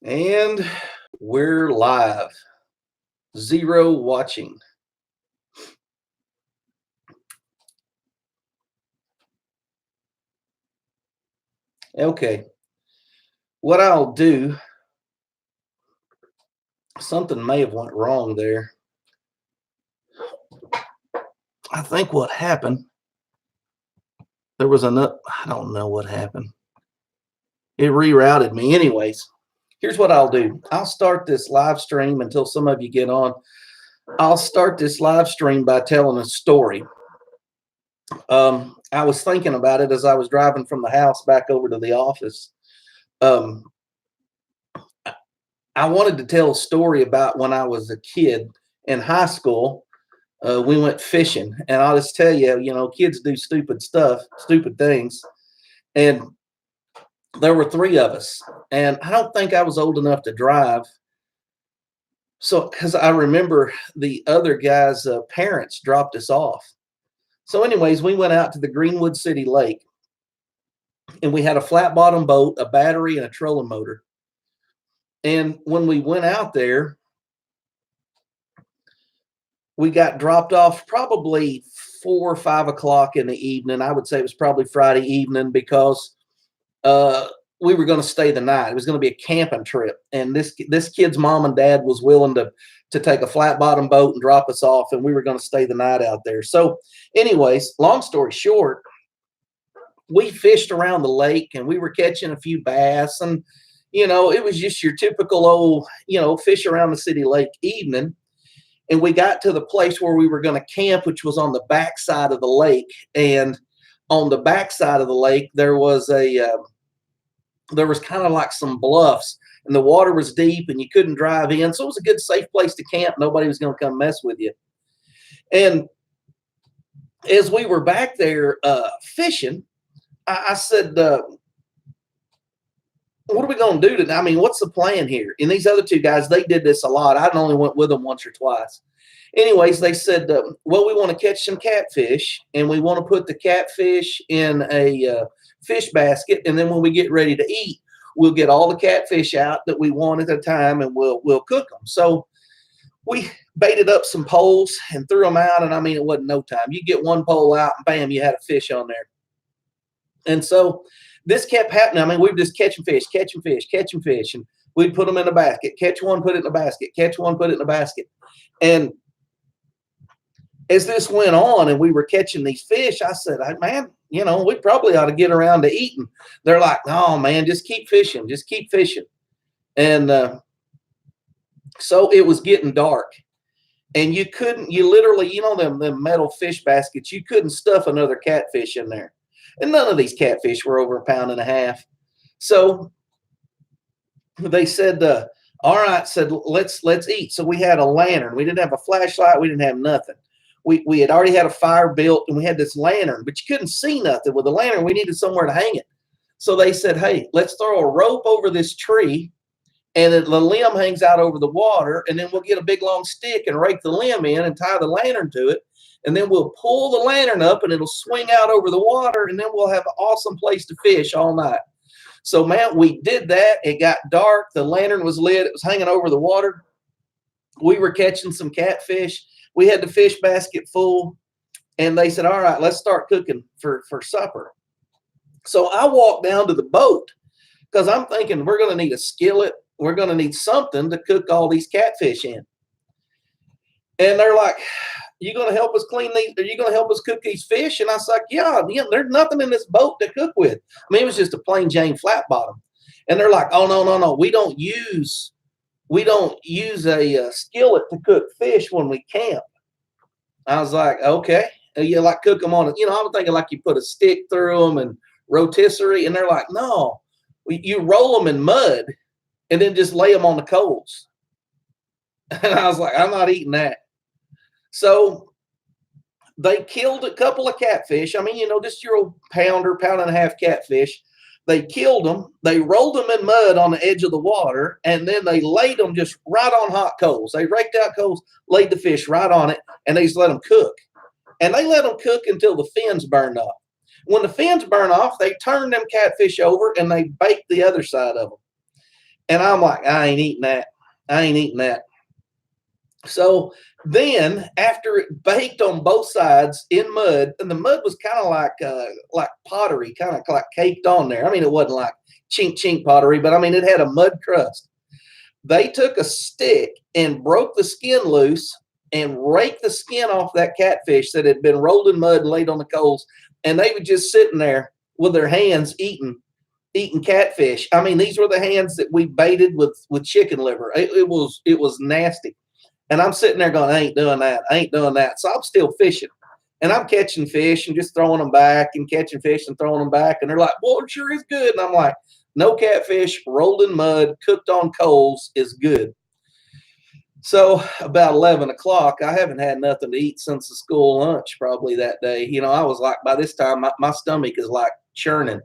And we're live. Zero watching. Okay. What I'll do, something may have went wrong there. I think what happened, there was enough, I don't know what happened. It rerouted me. Anyways, here's what I'll do. I'll start this live stream until some of you get on. I'll start this live stream by telling a story. I was thinking about it as I was driving from the house back over to the office. Um, I wanted to tell a story about when I was a kid in high school. We went fishing, and I'll just tell you, kids do stupid stuff, stupid things. And there were three of us, and I don't think I was old enough to drive. So, because I remember the other guy's parents dropped us off. So, anyways, we went out to the Greenwood City Lake, and we had a flat bottom boat, a battery, and a trolling motor. And when we went out there, we got dropped off probably 4 or 5 o'clock in the evening. I would say it was probably Friday evening because we were going to stay the night. It was going to be a camping trip, and this kid's mom and dad was willing to take a flat bottom boat and drop us off, and we were going to stay the night out there. So, anyways, long story short, we fished around the lake and we were catching a few bass, and it was just your typical old fish around the city lake evening. And we got to the place where we were going to camp, which was on the back side of the lake. And on the back side of the lake, there was kind of like some bluffs, and the water was deep, and you couldn't drive in. So it was a good, safe place to camp. Nobody was going to come mess with you. And as we were back there fishing, I said, what are we going to do today? I mean, what's the plan here? And these other two guys, they did this a lot. I only went with them once or twice. Anyways, they said, well, we want to catch some catfish, and we want to put the catfish in a fish basket. And then when we get ready to eat, we'll get all the catfish out that we want at a time, and we'll cook them. So we baited up some poles and threw them out. And I mean, it wasn't no time. You get one pole out and bam, you had a fish on there. And so this kept happening. I mean, we were just catching fish. And we'd put them in a basket, catch one, put it in a basket, catch one, put it in a basket. And as this went on and we were catching these fish, I said, man, we probably ought to get around to eating. They're like, no, man, just keep fishing. Just keep fishing. And so it was getting dark. And you literally, them metal fish baskets, you couldn't stuff another catfish in there. And none of these catfish were over 1.5 pounds. So they said, all right, said, let's eat. So we had a lantern. We didn't have a flashlight. We didn't have nothing. We had already had a fire built, and we had this lantern, but you couldn't see nothing with the lantern. We needed somewhere to hang it. So they said, hey, let's throw a rope over this tree, and the limb hangs out over the water, and then we'll get a big long stick and rake the limb in and tie the lantern to it. And then we'll pull the lantern up, and it'll swing out over the water, and then we'll have an awesome place to fish all night. So, man, we did that. It got dark. The lantern was lit. It was hanging over the water. We were catching some catfish. We had the fish basket full, and they said, all right, let's start cooking for supper. So I walked down to the boat because I'm thinking we're going to need a skillet. We're going to need something to cook all these catfish in. And they're like, you going to help us clean these? Are you going to help us cook these fish? And I was like, yeah, there's nothing in this boat to cook with. I mean, it was just a plain Jane flat bottom. And they're like, oh, no. We don't use a skillet to cook fish when we camp. I was like, okay. You like cook them on it. I was thinking like you put a stick through them and rotisserie. And they're like, no, you roll them in mud and then just lay them on the coals. And I was like, I'm not eating that. So they killed a couple of catfish. I mean, just your old pound and a half catfish. They killed them. They rolled them in mud on the edge of the water, and then they laid them just right on hot coals. They raked out coals, laid the fish right on it, and they just let them cook. And they let them cook until the fins burned off. When the fins burn off, they turn them catfish over, and they bake the other side of them. And I'm like, I ain't eating that. I ain't eating that. So then, after it baked on both sides in mud, and the mud was kind of like pottery, kind of like caked on there. I mean, it wasn't like chink chink pottery, but I mean, it had a mud crust. They took a stick and broke the skin loose and raked the skin off that catfish that had been rolled in mud and laid on the coals, and they were just sitting there with their hands eating catfish. I mean, these were the hands that we baited with chicken liver. It was nasty. And I'm sitting there going, I ain't doing that. I ain't doing that. So I'm still fishing. And I'm catching fish and just throwing them back and catching fish and throwing them back. And they're like, well, it sure is good. And I'm like, no catfish rolled in mud, cooked on coals is good. So about 11 o'clock, I haven't had nothing to eat since the school lunch probably that day. I was like, by this time, my stomach is like churning.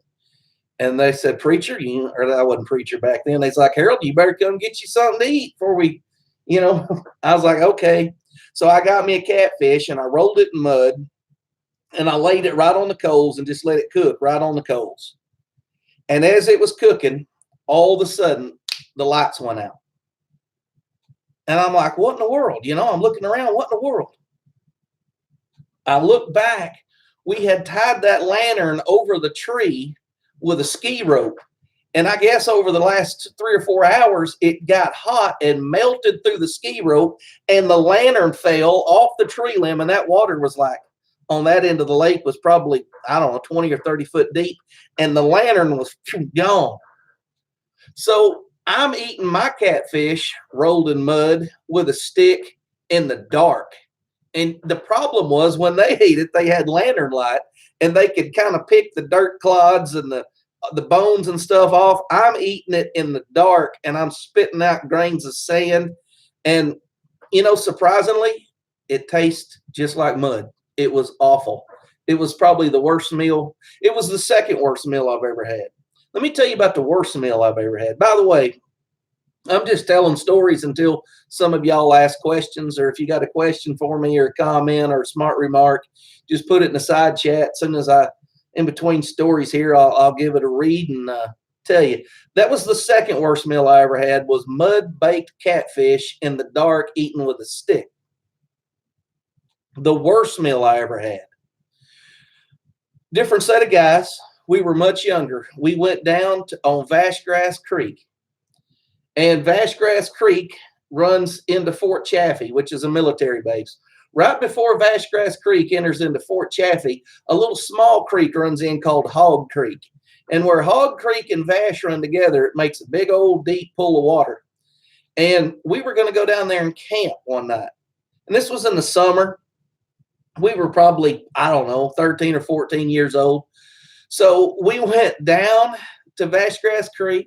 And they said, preacher, or I wasn't preacher back then. They's like, Harold, you better come get you something to eat before we, I was like, okay. So I got me a catfish and I rolled it in mud and I laid it right on the coals and just let it cook right on the coals. And as it was cooking, all of a sudden the lights went out. And I'm like, what in the world? I'm looking around, what in the world? I look back, we had tied that lantern over the tree with a ski rope. And I guess over the last 3 or 4 hours, it got hot and melted through the ski rope, and the lantern fell off the tree limb. And that water was like on that end of the lake was probably, I don't know, 20 or 30 foot deep. And the lantern was gone. So I'm eating my catfish rolled in mud with a stick in the dark. And the problem was when they ate it, they had lantern light and they could kind of pick the dirt clods and the bones and stuff off. I'm eating it in the dark and I'm spitting out grains of sand. And, surprisingly, it tastes just like mud. It was awful. It was probably the worst meal. It was the second worst meal I've ever had. Let me tell you about the worst meal I've ever had. By the way, I'm just telling stories until some of y'all ask questions, or if you got a question for me or a comment or a smart remark, just put it in the side chat. As soon as in between stories here, I'll give it a read and tell you. That was the second worst meal I ever had, was mud-baked catfish in the dark eaten with a stick. The worst meal I ever had. Different set of guys. We were much younger. We went down on Vashgrass Creek. And Vashgrass Creek runs into Fort Chaffee, which is a military base. Right before Vashgrass Creek enters into Fort Chaffee, a little small creek runs in called Hog Creek. And where Hog Creek and Vash run together, it makes a big old deep pool of water. And we were going to go down there and camp one night. And this was in the summer. We were probably, I don't know, 13 or 14 years old. So we went down to Vashgrass Creek.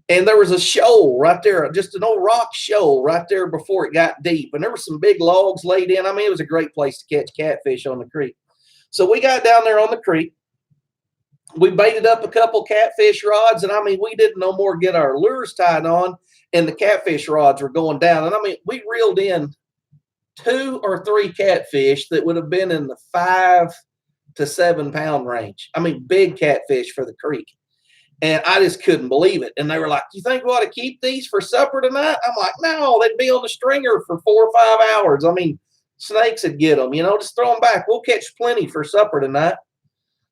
And there was a shoal right there, just an old rock shoal right there before it got deep. And there were some big logs laid in. I mean, it was a great place to catch catfish on the creek. So we got down there on the creek. We baited up a couple catfish rods. And I mean, we didn't no more get our lures tied on, and the catfish rods were going down. And I mean, we reeled in 2 or 3 catfish that would have been in the 5 to 7 pound range. I mean, big catfish for the creek. And I just couldn't believe it. And they were like, you think we ought to keep these for supper tonight? I'm like, no, they'd be on the stringer for 4 or 5 hours. I mean, snakes would get them, just throw them back. We'll catch plenty for supper tonight.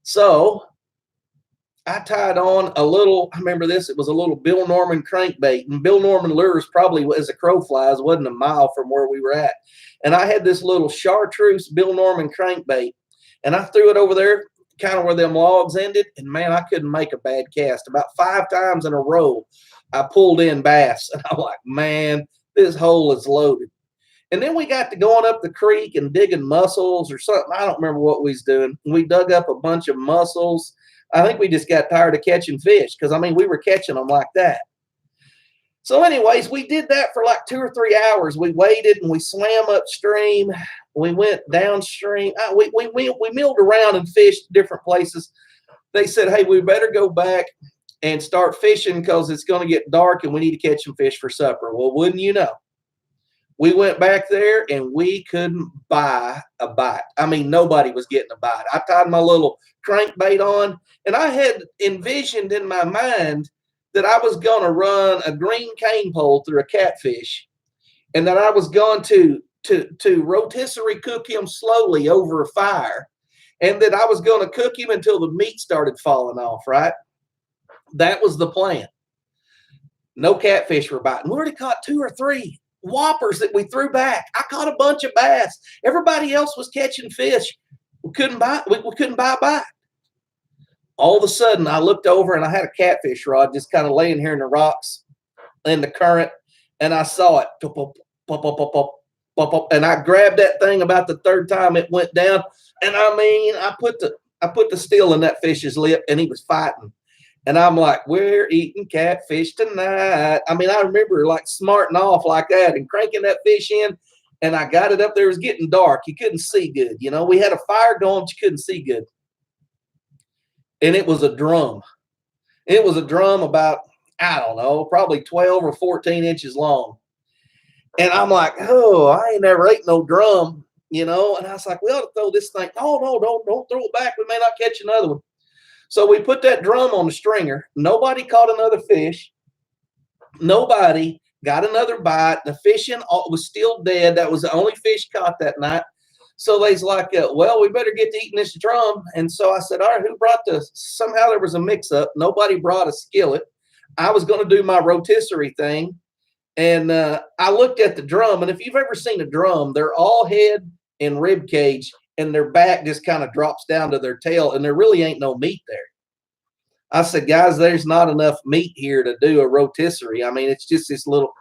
So I tied on a little, I remember this, it was a little Bill Norman crankbait. And Bill Norman lures probably, as a crow flies, wasn't a mile from where we were at. And I had this little chartreuse Bill Norman crankbait. And I threw it over there, kind of where them logs ended, and man, I couldn't make a bad cast. About 5 times in a row, I pulled in bass, and I'm like, man, this hole is loaded. And then we got to going up the creek and digging mussels or something. I don't remember what we was doing. We dug up a bunch of mussels. I think we just got tired of catching fish because, I mean, we were catching them like that. So anyways, we did that for like 2 or 3 hours. We waded and we swam upstream. We went downstream. We milled around and fished different places. They said, hey, we better go back and start fishing because it's going to get dark and we need to catch some fish for supper. Well, wouldn't you know? We went back there and we couldn't buy a bite. I mean, nobody was getting a bite. I tied my little crankbait on, and I had envisioned in my mind that I was going to run a green cane pole through a catfish, and that I was going to rotisserie cook him slowly over a fire, and that I was going to cook him until the meat started falling off, right? That was the plan. No catfish were biting. We already caught 2 or 3 whoppers that we threw back. I caught a bunch of bass. Everybody else was catching fish. We couldn't buy a bite. All of a sudden, I looked over and I had a catfish rod just kind of laying here in the rocks in the current, and I saw it. And I grabbed that thing about the 3rd time it went down. And I mean, I put the steel in that fish's lip, and he was fighting. And I'm like, we're eating catfish tonight. I mean, I remember like smarting off like that and cranking that fish in. And I got it up there. It was getting dark. You couldn't see good. You know, we had a fire going, but you couldn't see good. And it was a drum. It was a drum about, I don't know, probably 12 or 14 inches long. And I'm like, oh, I ain't never ate no drum, you know. And I was like, we ought to throw this thing. Oh, no, don't throw it back. We may not catch another one. So we put that drum on the stringer. Nobody caught another fish. Nobody got another bite. The fishing was still dead. That was the only fish caught that night. So they's like, well, we better get to eating this drum. And so I said, all right, who brought this? Somehow there was a mix-up. Nobody brought a skillet. I was going to do my rotisserie thing. And I looked at the drum. And if you've ever seen a drum, they're all head and rib cage, and their back just kind of drops down to their tail, and there really ain't no meat there. I said, guys, there's not enough meat here to do a rotisserie. I mean, it's just this little.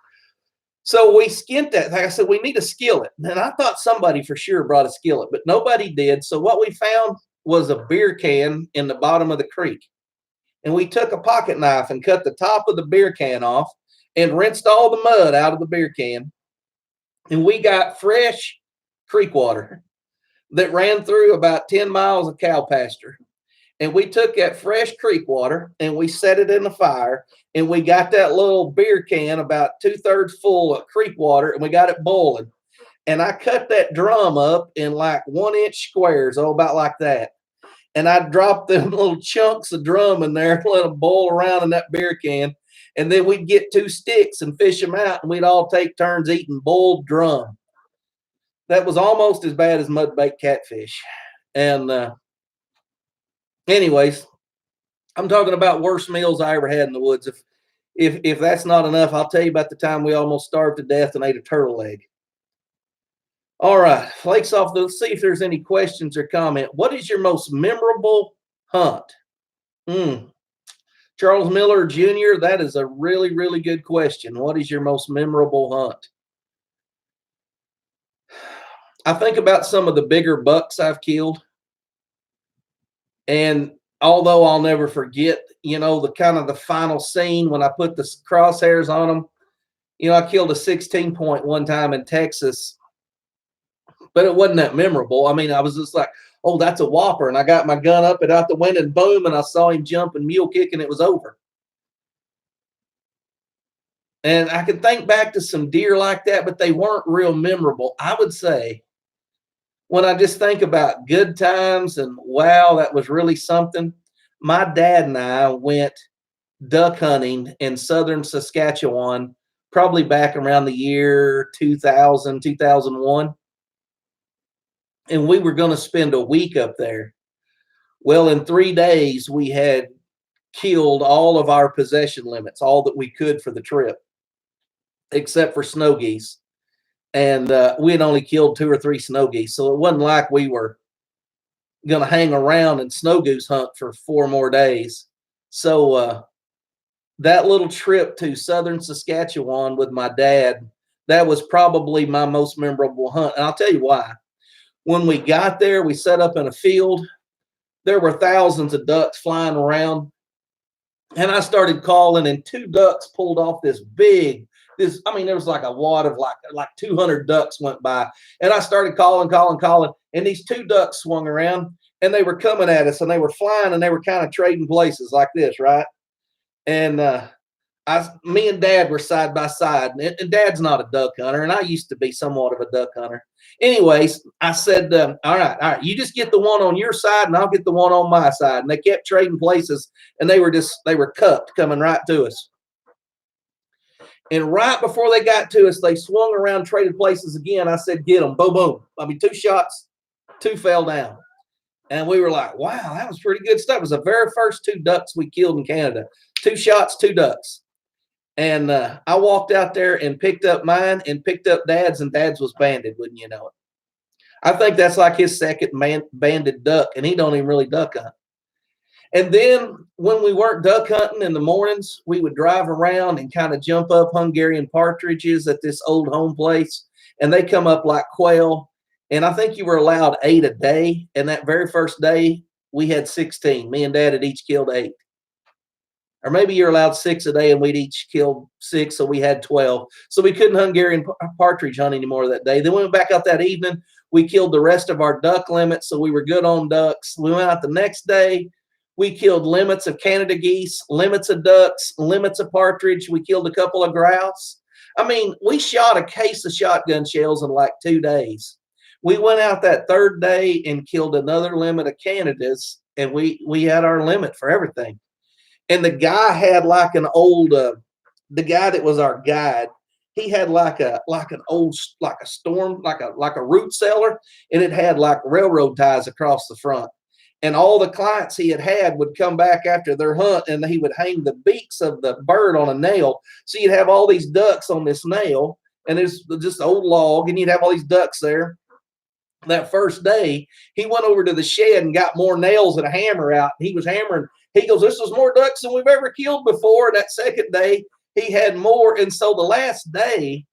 So we skinned that. Like I said, we need a skillet. And I thought somebody for sure brought a skillet, but nobody did. So what we found was a beer can in the bottom of the creek. And we took a pocket knife and cut the top of the beer can off and rinsed all the mud out of the beer can. And we got fresh creek water that ran through about 10 miles of cow pasture. And we took that fresh creek water and we set it in the fire, and we got that little beer can about 2/3 full of creek water, and we got it boiling. And I cut that drum up in like 1-inch squares, about like that. And I dropped them little chunks of drum in there, let them boil around in that beer can. And then we'd get 2 sticks and fish them out, and we'd all take turns eating boiled drum. That was almost as bad as mud-baked catfish. And anyways, I'm talking about worst meals I ever had in the woods. If that's not enough, I'll tell you about the time we almost starved to death and ate a turtle egg. All right, flakes off. Let's see if there's any questions or comment. What is your most memorable hunt? Charles Miller Jr., that is a really, really good question. What is your most memorable hunt? I think about some of the bigger bucks I've killed. And although I'll never forget, you know, the kind of the final scene when I put the crosshairs on them, you know, I killed a 16-point one time in Texas, but it wasn't that memorable. I mean, I was just like, oh, that's a whopper. And I got my gun up and out the window, and boom, and I saw him jump and mule kick, and it was over. And I can think back to some deer like that, but they weren't real memorable. I would say when I just think about good times and wow, that was really something. My dad and I went duck hunting in southern Saskatchewan, probably back around the year 2000, 2001. And we were going to spend a week up there. Well, in 3 days, we had killed all of our possession limits, all that we could for the trip, except for snow geese. And we had only killed 2 or 3 snow geese. So it wasn't like we were going to hang around and snow goose hunt for 4 more days. So that little trip to southern Saskatchewan with my dad, that was probably my most memorable hunt. And I'll tell you why. When we got there, we set up in a field. There were thousands of ducks flying around. And I started calling, and 2 ducks pulled off there was like a wad of like 200 ducks went by. And I started calling. And these 2 ducks swung around, and they were coming at us, and they were flying, and they were kind of trading places like this, right? And me and Dad were side by side, and Dad's not a duck hunter, and I used to be somewhat of a duck hunter. Anyways, I said, all right, you just get the one on your side, and I'll get the one on my side. And they kept trading places, and they were cupped coming right to us. And right before they got to us, they swung around, traded places again. I said, get them, boom, boom. I mean, 2 shots, 2 fell down. And we were like, wow, that was pretty good stuff. It was the very first 2 ducks we killed in Canada. 2 shots, 2 ducks. And I walked out there and picked up mine and picked up Dad's, and Dad's was banded, wouldn't you know it? I think that's like his second banded duck, and he don't even really duck hunt. And then when we weren't duck hunting in the mornings, we would drive around and kind of jump up Hungarian partridges at this old home place, and they come up like quail. And I think you were allowed 8 a day. And that very first day, we had 16. Me and Dad had each killed 8. Or maybe you're allowed 6 a day, and we'd each killed 6, so we had 12. So we couldn't Hungarian partridge hunt anymore that day. Then we went back out that evening. We killed the rest of our duck limits, so we were good on ducks. We went out the next day. We killed limits of Canada geese, limits of ducks, limits of partridge. We killed a couple of grouse. I mean, we shot a case of shotgun shells in like 2 days. We went out that third day and killed another limit of Canadas, and we had our limit for everything. And the guy had like an old, the guy that was our guide, he had like a root cellar, and it had like railroad ties across the front. And all the clients he had would come back after their hunt, and he would hang the beaks of the bird on a nail. So you'd have all these ducks on this nail, and there's just an old log, and you'd have all these ducks there. That first day, he went over to the shed and got more nails and a hammer out. He was hammering. He goes, this was more ducks than we've ever killed before. And that second day, he had more. And so the last day,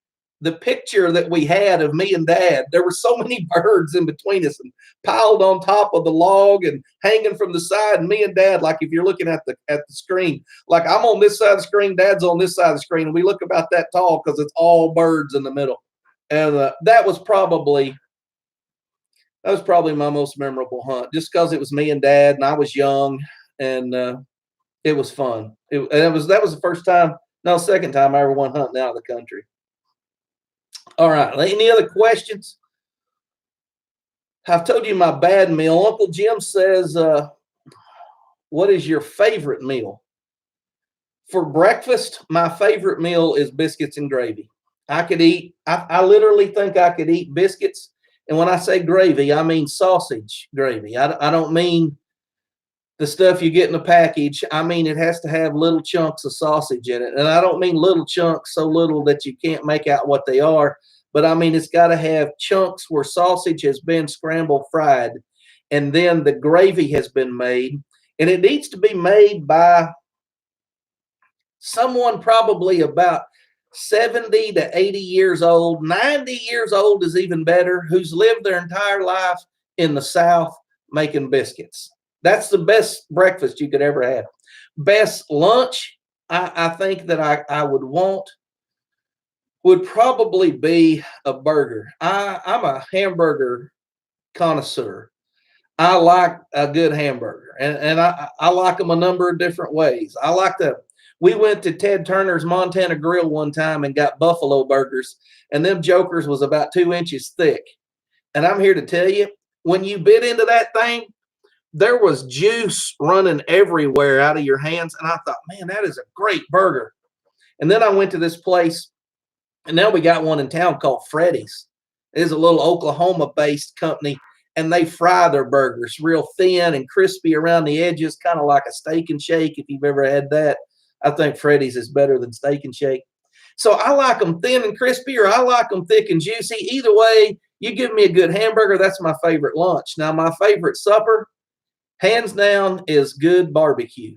the picture that we had of me and Dad, there were so many birds in between us and piled on top of the log and hanging from the side. And me and Dad, like if you're looking at the screen, like I'm on this side of the screen, Dad's on this side of the screen, and we look about that tall because it's all birds in the middle. And that was probably my most memorable hunt, just because it was me and Dad, and I was young, and it was fun. That was the second time I ever went hunting out of the country. All right. Any other questions? I've told you my bad meal. Uncle Jim says, what is your favorite meal? For breakfast, my favorite meal is biscuits and gravy. I literally think I could eat biscuits. And when I say gravy, I mean sausage gravy. I don't mean the stuff you get in a package. I mean, it has to have little chunks of sausage in it. And I don't mean little chunks so little that you can't make out what they are, but I mean, it's got to have chunks where sausage has been scrambled fried, and then the gravy has been made. And it needs to be made by someone probably about 70 to 80 years old. 90 years old is even better, who's lived their entire life in the South making biscuits. That's the best breakfast you could ever have. Best lunch, I think that I would want would probably be a burger. I'm a hamburger connoisseur. I like a good hamburger, and I like them a number of different ways. We went to Ted Turner's Montana Grill one time and got buffalo burgers, and them jokers was about 2 inches thick. And I'm here to tell you, when you bit into that thing, there was juice running everywhere out of your hands. And I thought, man, that is a great burger. And then I went to this place, and now we got one in town called Freddy's. It is a little Oklahoma-based company, and they fry their burgers real thin and crispy around the edges, kind of like a Steak and Shake, if you've ever had that. I think Freddy's is better than Steak and Shake. So I like them thin and crispy, or I like them thick and juicy. Either way, you give me a good hamburger, that's my favorite lunch. Now, my favorite supper, hands down, is good barbecue.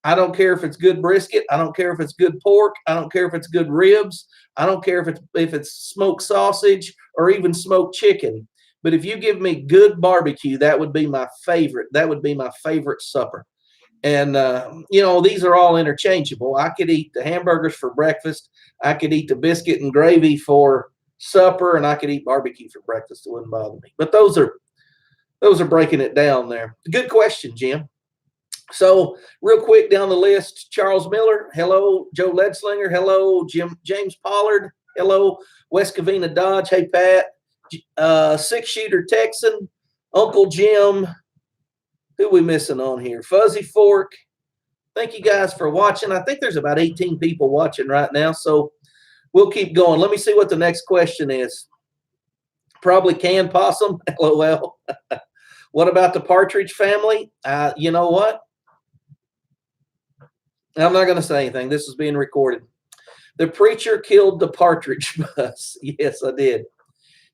I don't care if it's good brisket. I don't care if it's good pork. I don't care if it's good ribs. I don't care if it's smoked sausage or even smoked chicken. But if you give me good barbecue, that would be my favorite. That would be my favorite supper. And, these are all interchangeable. I could eat the hamburgers for breakfast. I could eat the biscuit and gravy for supper, and I could eat barbecue for breakfast. It wouldn't bother me. But those are breaking it down there. Good question, Jim. So real quick down the list, Charles Miller, hello. Joe Ledslinger, hello. James Pollard, hello. West Covina Dodge, hey Pat. Six Shooter Texan, Uncle Jim. Who we missing on here? Fuzzy Fork. Thank you guys for watching. I think there's about 18 people watching right now, so we'll keep going. Let me see what the next question is. Probably canned possum, LOL. What about the partridge family? You know what? I'm not going to say anything. This is being recorded. The preacher killed the partridge bus. Yes, I did.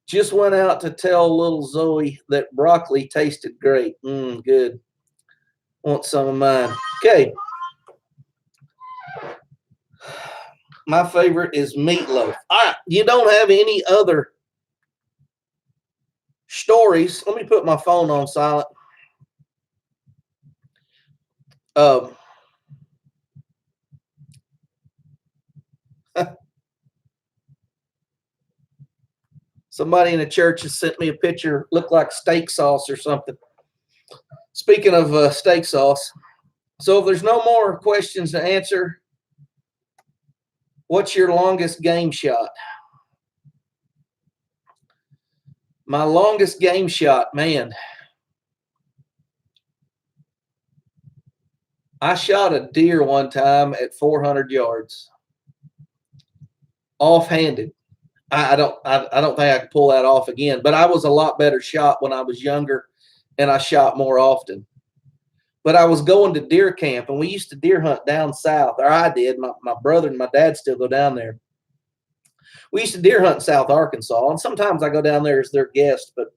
Just went out to tell little Zoe that broccoli tasted great. Good. Want some of mine. Okay. My favorite is meatloaf. All right. You don't have any other stories. Let me put my phone on silent. Somebody in the church has sent me a picture, looked like steak sauce or something. Speaking of steak sauce, so if there's no more questions to answer, what's your longest game shot? My longest game shot, man. I shot a deer one time at 400 yards, offhanded. I don't think I could pull that off again. But I was a lot better shot when I was younger, and I shot more often. But I was going to deer camp, and we used to deer hunt down south, or I did. My brother and my dad still go down there. We used to deer hunt in South Arkansas, and sometimes I go down there as their guest. But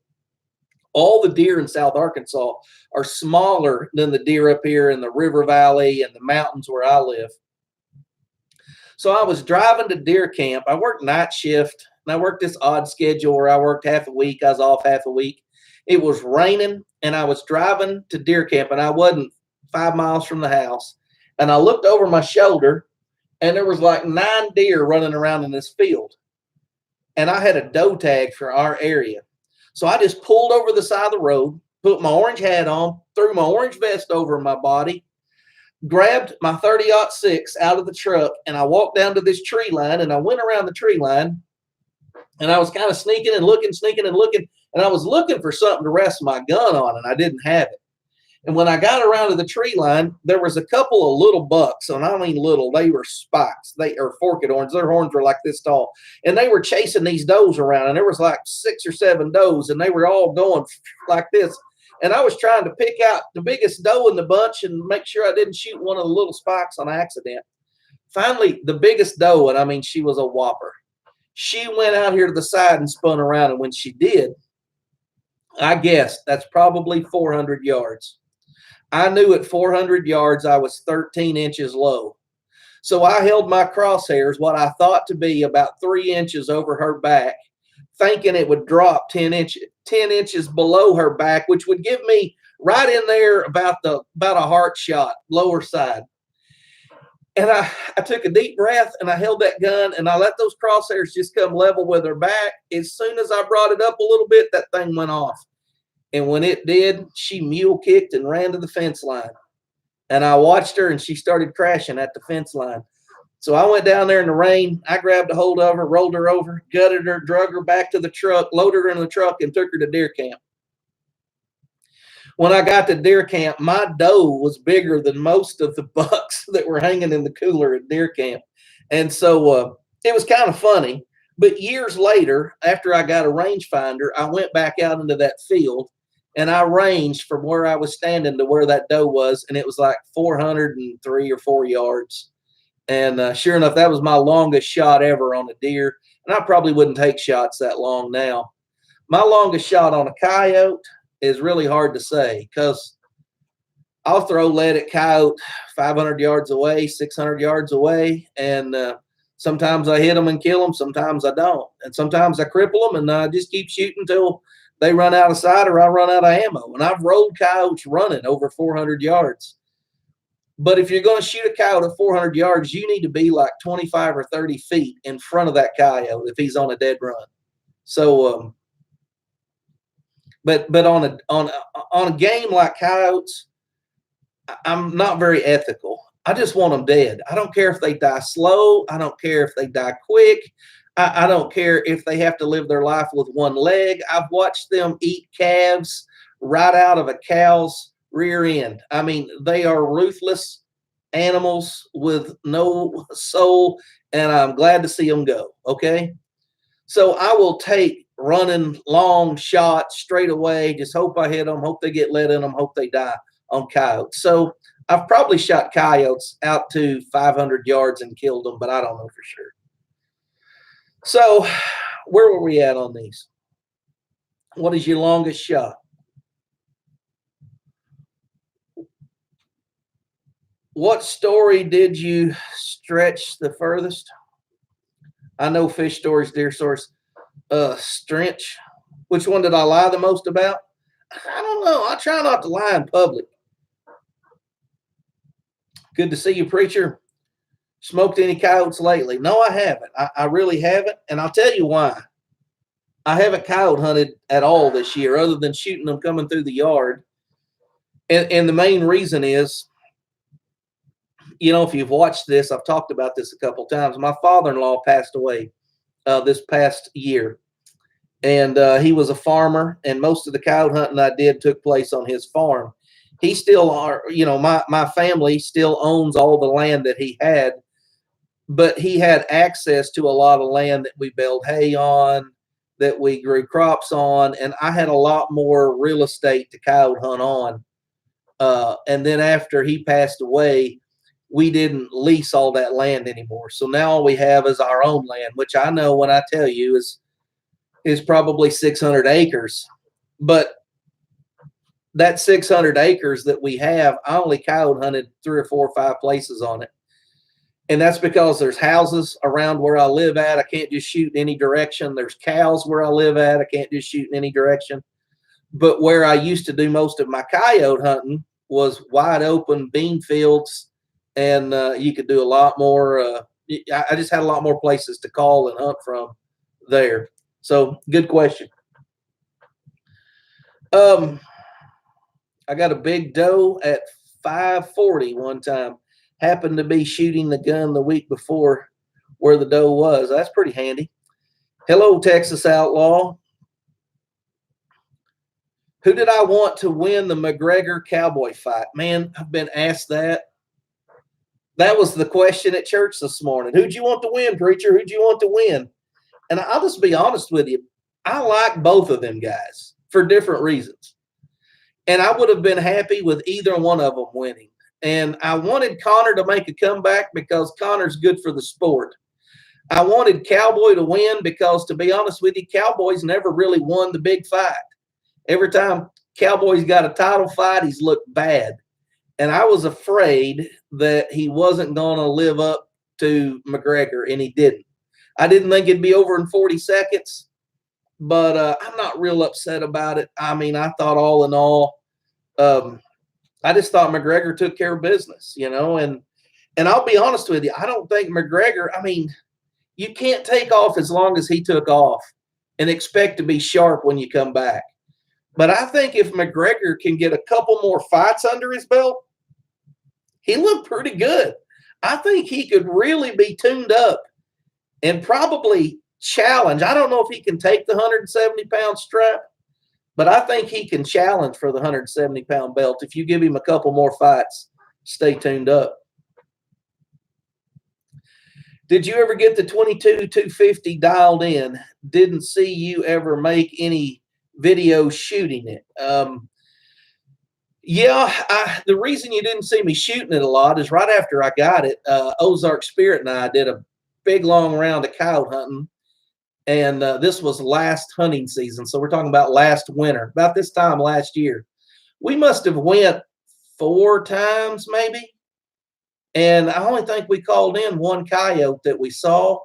all the deer in South Arkansas are smaller than the deer up here in the river valley and the mountains where I live. So I was driving to deer camp. I worked night shift, and I worked this odd schedule where I worked half a week. I was off half a week. It was raining, and I was driving to deer camp, and I wasn't 5 miles from the house. And I looked over my shoulder, and there was like 9 deer running around in this field. And I had a doe tag for our area. So I just pulled over the side of the road, put my orange hat on, threw my orange vest over my body, grabbed my 30-06 out of the truck, and I walked down to this tree line, and I went around the tree line, and I was kind of sneaking and looking, and I was looking for something to rest my gun on, and I didn't have it. And when I got around to the tree line, there was a couple of little bucks, and I mean little, they were spikes. They are forked horns. Their horns were like this tall, and they were chasing these does around, and there was like 6 or 7 does, and they were all going like this. And I was trying to pick out the biggest doe in the bunch and make sure I didn't shoot one of the little spikes on accident. Finally, the biggest doe, and I mean, she was a whopper. She went out here to the side and spun around, and when she did, I guessed that's probably 400 yards. I knew at 400 yards I was 13 inches low. So I held my crosshairs, what I thought to be about 3 inches over her back, thinking it would drop 10 inches below her back, which would give me right in there about a heart shot, lower side. And I took a deep breath, and I held that gun, and I let those crosshairs just come level with her back. As soon as I brought it up a little bit, that thing went off. And when it did, she mule kicked and ran to the fence line. And I watched her, and she started crashing at the fence line. So I went down there in the rain. I grabbed a hold of her, rolled her over, gutted her, drug her back to the truck, loaded her in the truck, and took her to deer camp. When I got to deer camp, my doe was bigger than most of the bucks that were hanging in the cooler at deer camp. And so it was kind of funny. But years later, after I got a rangefinder, I went back out into that field, and I ranged from where I was standing to where that doe was, and it was like 403 or 4 yards. And sure enough, that was my longest shot ever on a deer. And I probably wouldn't take shots that long now. My longest shot on a coyote is really hard to say, because I'll throw lead at coyote 500 yards away, 600 yards away, and sometimes I hit them and kill them, sometimes I don't. And sometimes I cripple them, and I just keep shooting until they run out of sight or I run out of ammo. And I've rolled coyotes running over 400 yards. But if you're going to shoot a coyote at 400 yards, you need to be like 25 or 30 feet in front of that coyote if he's on a dead run. So, but on a game like coyotes, I'm not very ethical. I just want them dead. I don't care if they die slow. I don't care if they die quick. I don't care if they have to live their life with one leg. I've watched them eat calves right out of a cow's rear end. I mean, they are ruthless animals with no soul, and I'm glad to see them go. Okay. So I will take running long shots straight away. Just hope I hit them. Hope they get let in them. Hope they die on coyotes. So I've probably shot coyotes out to 500 yards and killed them, but I don't know for sure. So where were we at on these? What is your longest shot? What story did you stretch the furthest? I know fish stories, deer stories. Strench. Which one did I lie the most about? I don't know. I try not to lie in public. Good to see you, preacher. Smoked any coyotes lately? No, I haven't. I really haven't. And I'll tell you why. I haven't coyote hunted at all this year other than shooting them coming through the yard. And the main reason is, you know, if you've watched this, I've talked about this a couple times. My father-in-law passed away this past year. And he was a farmer, and most of the coyote hunting I did took place on his farm. He still are, you know, my family still owns all the land that he had, but he had access to a lot of land that we baled hay on, that we grew crops on, and I had a lot more real estate to coyote hunt on. And then after he passed away, we didn't lease all that land anymore. So now all we have is our own land, which I know when I tell you is probably 600 acres. But that 600 acres that we have, I only coyote hunted 3 or 4 or 5 places on it. And that's because there's houses around where I live at. I can't just shoot in any direction. There's cows where I live at. I can't just shoot in any direction. But where I used to do most of my coyote hunting was wide open bean fields. And you could do a lot more. I just had a lot more places to call and hunt from there. So good question. I got a big doe at 540 one time. Happened to be shooting the gun the week before where the doe was. That's pretty handy. Hello, Texas Outlaw. Who did I want to win the McGregor Cowboy fight? Man, I've been asked that. That was the question at church this morning. Who'd you want to win, preacher? Who'd you want to win? And I'll just be honest with you. I like both of them guys for different reasons. And I would have been happy with either one of them winning. And I wanted Conor to make a comeback because Conor's good for the sport. I wanted Cowboy to win because, to be honest with you, Cowboy's never really won the big fight. Every time Cowboy's got a title fight, he's looked bad. And I was afraid that he wasn't going to live up to McGregor, and he didn't. I didn't think it'd be over in 40 seconds, but I'm not real upset about it. I mean, I thought all in all, I just thought McGregor took care of business, you know, and I'll be honest with you. I don't think McGregor, I mean, you can't take off as long as he took off and expect to be sharp when you come back. But I think if McGregor can get a couple more fights under his belt, he looked pretty good. I think he could really be tuned up and probably challenge. I don't know if he can take the 170-pound strap, but I think he can challenge for the 170-pound belt if you give him a couple more fights. Stay tuned up. Did you ever get the 22-250 dialed in? Didn't see you ever make any video shooting it. The reason you didn't see me shooting it a lot is right after I got it, Ozark Spirit and I did a big long round of coyote hunting. And this was last hunting season. So we're talking about last winter, about this time last year. We must have went 4 times maybe. And I only think we called in one coyote that we saw.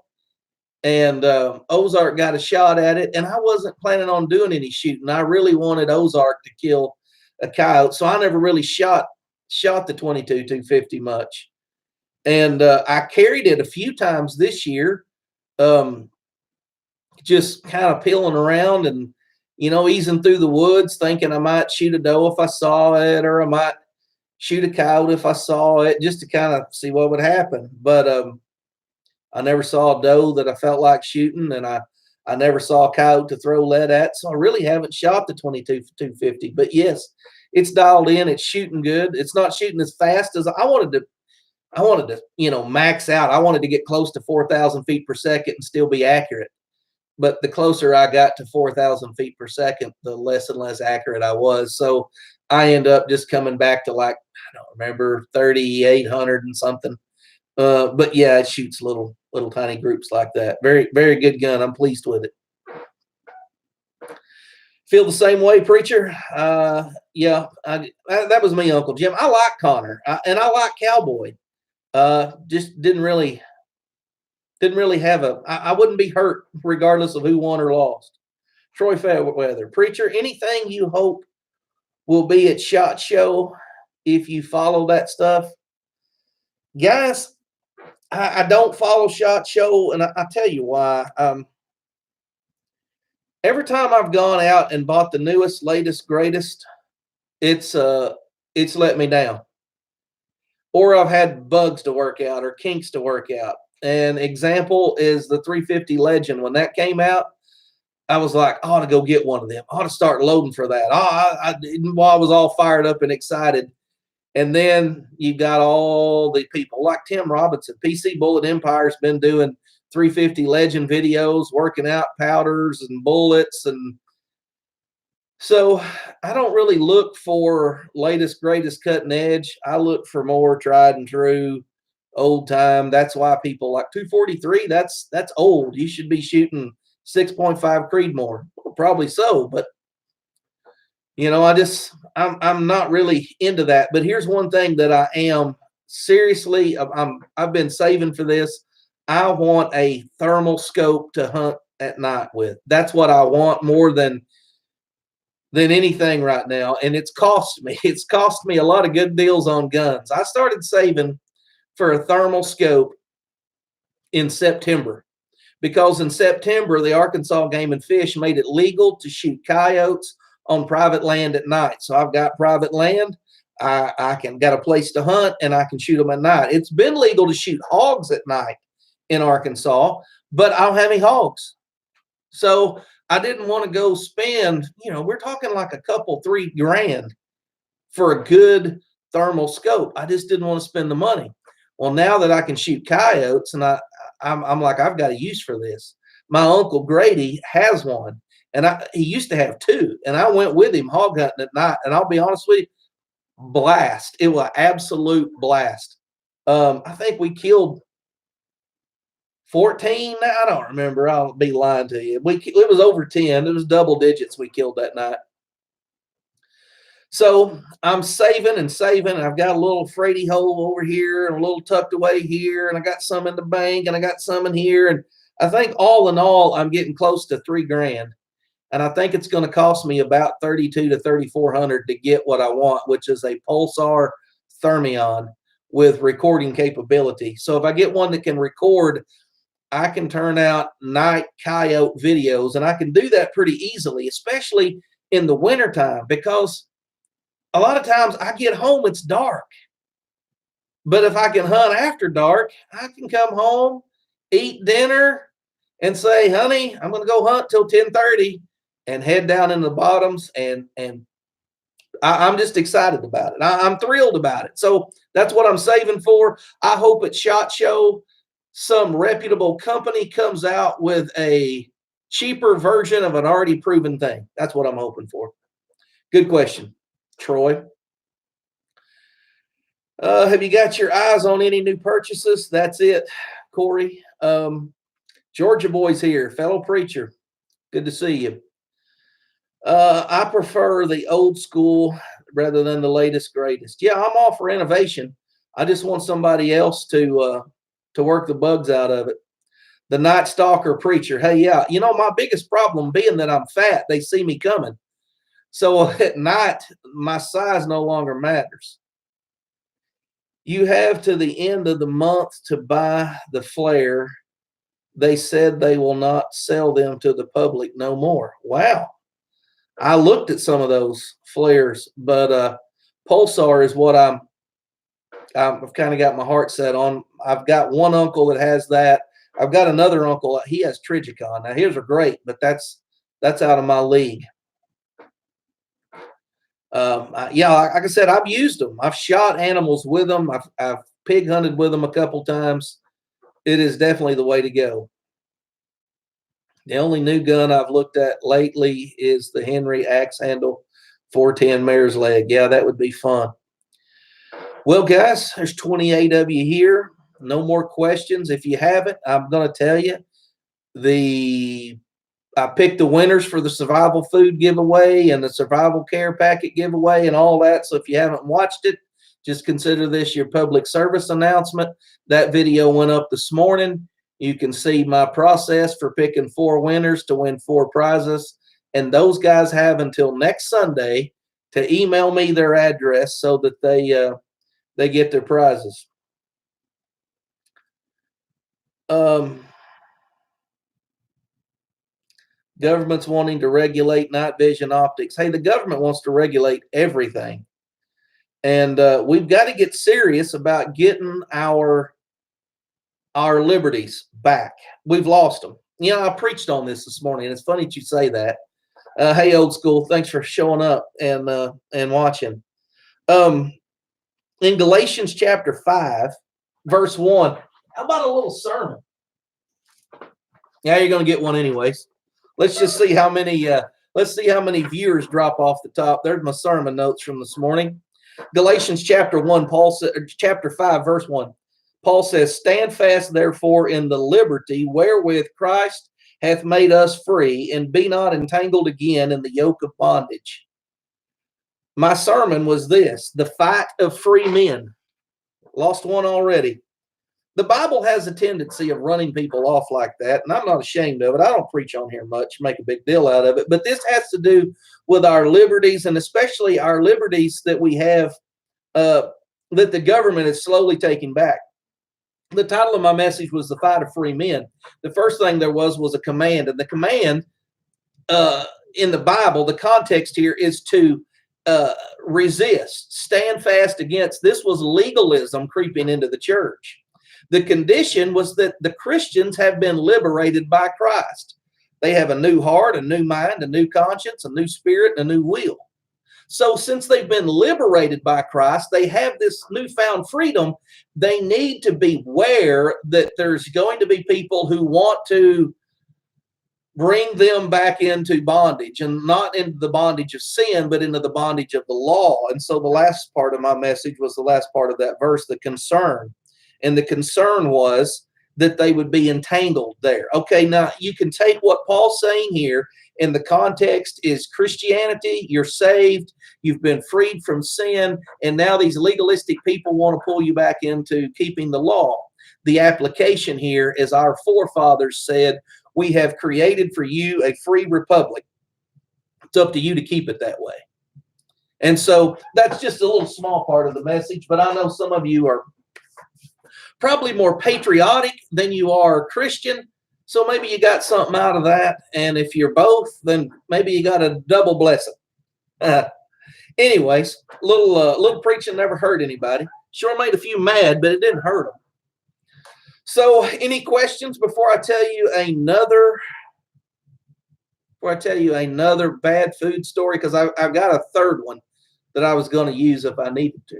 And Ozark got a shot at it. And I wasn't planning on doing any shooting. I really wanted Ozark to kill a coyote. So I never really shot the 22-250 much. And I carried it a few times this year. Just kind of peeling around and, you know, easing through the woods, thinking I might shoot a doe if I saw it, or I might, shoot a coyote if I saw it, just to kind of see what would happen. But I never saw a doe that I felt like shooting, and I never saw a coyote to throw lead at. So I really haven't shot the 22 250. But yes, it's dialed in. It's shooting good. It's not shooting as fast as I wanted to. I wanted to, max out. I wanted to get close to 4,000 feet per second and still be accurate. But the closer I got to 4,000 feet per second, the less and less accurate I was. So I end up just coming back to, like, I don't remember, 3,800 and something. But yeah, it shoots little tiny groups like that. Very, very good gun. I'm pleased with it. Feel the same way, preacher? Yeah, that was me, Uncle Jim. I like Connor, and I like Cowboy. Just didn't really have I wouldn't be hurt regardless of who won or lost. Troy Fairweather, preacher, anything you hope will be at SHOT Show if you follow that stuff? Guys, I don't follow SHOT Show, and I tell you why. Every time I've gone out and bought the newest, latest, greatest, it's let me down. Or I've had bugs to work out or kinks to work out. An example is the 350 Legend. When that came out, I was like, I ought to go get one of them. I ought to start loading for that. I was all fired up and excited. And then you got all the people like Tim Robinson. PC Bullet Empire's been doing 350 Legend videos, working out powders and bullets. And so I don't really look for latest, greatest, cutting edge. I look for more tried and true, old time. That's why people like 243. That's old. You should be shooting 6.5 Creedmoor. Well, probably so, but I'm not really into that. But here's one thing that I am seriously. I've been saving for this. I want a thermal scope to hunt at night with. That's what I want more than anything right now. And it's cost me a lot of good deals on guns. I started saving for a thermal scope in September, because in September, the Arkansas Game and Fish made it legal to shoot coyotes on private land at night. So I've got private land. I got a place to hunt, and I can shoot them at night. It's been legal to shoot hogs at night in Arkansas, but I don't have any hogs. So I didn't want to go spend, we're talking like a couple, $3,000 for a good thermal scope. I just didn't want to spend the money. Well, now that I can shoot coyotes, and I'm like, I've got a use for this. My Uncle Grady has one, and he used to have two, and I went with him hog hunting at night, and I'll be honest with you, blast. It was absolute blast. I think we killed 14. I don't remember. I'll be lying to you. It was over 10. It was double digits we killed that night. So I'm saving and saving. I've got a little Frady hole over here and a little tucked away here, and I got some in the bank, and I got some in here. And I think all in all, I'm getting close to $3,000. And I think it's going to cost me about $3,200 to $3,400 to get what I want, which is a Pulsar Thermion with recording capability. So if I get one that can record, I can turn out night coyote videos, and I can do that pretty easily, especially in the wintertime, because a lot of times I get home, it's dark. But if I can hunt after dark, I can come home, eat dinner, and say, honey, I'm going to go hunt till 10:30 and head down in the bottoms. And I'm just excited about it. I'm thrilled about it. So that's what I'm saving for. I hope at SHOT Show, some reputable company comes out with a cheaper version of an already proven thing. That's what I'm hoping for. Good question, Troy. Have you got your eyes on any new purchases? That's it, Corey. Georgia boy's here, fellow preacher. Good to see you. I prefer the old school rather than the latest, greatest. Yeah, I'm all for innovation. I just want somebody else to work the bugs out of it. The Night Stalker preacher. Hey, yeah, my biggest problem being that I'm fat, they see me coming. So at night, my size no longer matters. You have to the end of the month to buy the flare. They said they will not sell them to the public no more. Wow. I looked at some of those flares, but Pulsar is what I'm I've kind of got my heart set on. I've got one uncle that has that. I've got another uncle. He has Trigicon. Now his are great, but that's out of my league. Yeah, like I said, I've used them. I've shot animals with them. I've pig hunted with them a couple times. It is definitely the way to go. The only new gun I've looked at lately is the Henry Axe Handle 410 Mare's Leg. Yeah, that would be fun. Well, guys, there's 28 of you here. No more questions. If you haven't, I'm going to tell you I picked the winners for the survival food giveaway and the survival care packet giveaway and all that. So if you haven't watched it, just consider this your public service announcement. That video went up this morning. You can see my process for picking 4 winners to win 4 prizes. And those guys have until next Sunday to email me their address so that they get their prizes. Government's wanting to regulate night vision optics. Hey, the government wants to regulate everything. And we've got to get serious about getting our liberties back. We've lost them. You know, I preached on this morning, and it's funny that you say that. Hey, old school, thanks for showing up and watching. In Galatians chapter 5, verse 1, how about a little sermon? Yeah, you're going to get one anyways. Let's just see how many viewers drop off the top. There's my sermon notes from this morning. Galatians chapter 1, chapter 5, verse 1. Paul says, "Stand fast, therefore, in the liberty wherewith Christ hath made us free, and be not entangled again in the yoke of bondage." My sermon was this: the fight of free men. Lost one already. The Bible has a tendency of running people off like that, and I'm not ashamed of it. I don't preach on here much, make a big deal out of it, but this has to do with our liberties, and especially our liberties that we have that the government is slowly taking back. The title of my message was The Fight of Free Men. The first thing there was a command, and the command in the Bible, the context here is to resist, stand fast against. This was legalism creeping into the church. The condition was that the Christians have been liberated by Christ. They have a new heart, a new mind, a new conscience, a new spirit, and a new will. So since they've been liberated by Christ, they have this newfound freedom. They need to beware that there's going to be people who want to bring them back into bondage, and not into the bondage of sin, but into the bondage of the law. And so the last part of my message was the last part of that verse, the concern. And the concern was that they would be entangled there. Okay, now you can take what Paul's saying here, and the context is Christianity. You're saved. You've been freed from sin. And now these legalistic people want to pull you back into keeping the law. The application here is our forefathers said, we have created for you a free republic. It's up to you to keep it that way. And so that's just a little small part of the message, but I know some of you are probably more patriotic than you are Christian. So maybe you got something out of that. And if you're both, then maybe you got a double blessing. Anyways, little preaching never hurt anybody. Sure made a few mad, but it didn't hurt them. So any questions before I tell you another bad food story? Because I've got a third one that I was going to use if I needed to.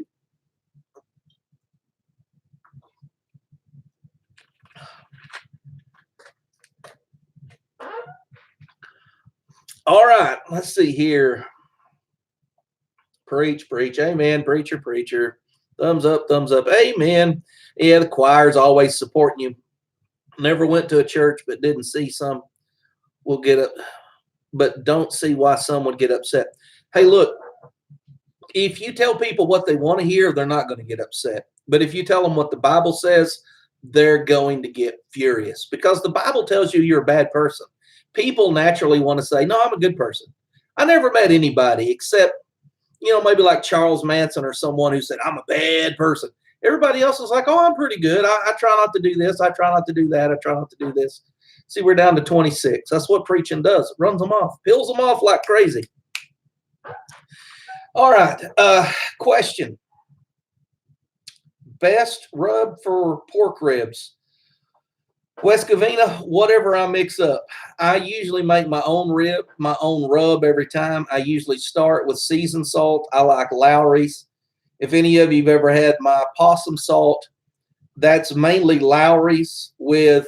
All right, let's see here. Preach, preach. Amen. Preacher, preacher. Thumbs up, thumbs up. Amen. Yeah, the choir's always supporting you. Never went to a church, but didn't see some will get up, but don't see why some would get upset. Hey, look, if you tell people what they want to hear, they're not going to get upset. But if you tell them what the Bible says, they're going to get furious, because the Bible tells you you're a bad person. People naturally want to say, no, I'm a good person. I never met anybody except, maybe like Charles Manson or someone who said, I'm a bad person. Everybody else is like, oh, I'm pretty good. I try not to do this. I try not to do that. I try not to do this. See, we're down to 26. That's what preaching does. It runs them off, peels them off like crazy. All right. Question. Best rub for pork ribs. West Covina, whatever I mix up. I usually make my own rub every time. I usually start with seasoned salt. I like Lawry's. If any of you have ever had my possum salt, that's mainly Lawry's with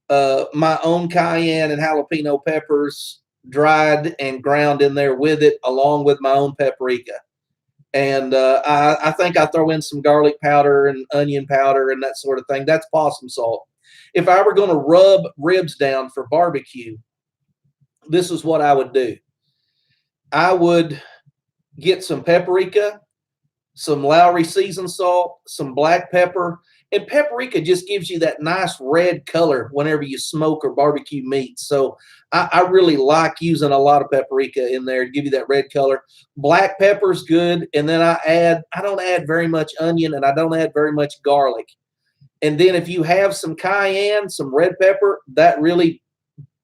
my own cayenne and jalapeno peppers dried and ground in there with it, along with my own paprika. And I think I throw in some garlic powder and onion powder and that sort of thing. That's possum salt. If I were going to rub ribs down for barbecue, this is what I would do. I would get some paprika, some Lowry seasoned salt, some black pepper, and paprika just gives you that nice red color whenever you smoke or barbecue meat. So I really like using a lot of paprika in there to give you that red color. Black pepper's good, and then I don't add very much onion, and I don't add very much garlic. And then if you have some cayenne, some red pepper, that really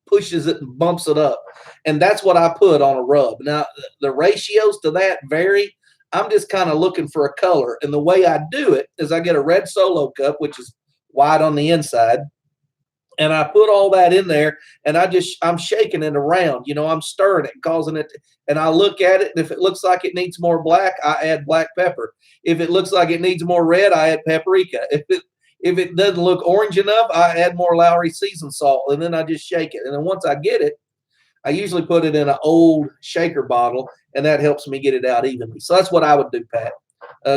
pushes it and bumps it up. And that's what I put on a rub. Now, the ratios to that vary. I'm just kind of looking for a color. And the way I do it is I get a red Solo cup, which is white on the inside. And I put all that in there, and I'm shaking it around. I'm stirring it, causing it. And I look at it, and if it looks like it needs more black, I add black pepper. If it looks like it needs more red, I add paprika. If it doesn't look orange enough, I add more Lowry seasoned salt, and then I just shake it. And then once I get it, I usually put it in an old shaker bottle, and that helps me get it out evenly. So that's what I would do, Pat.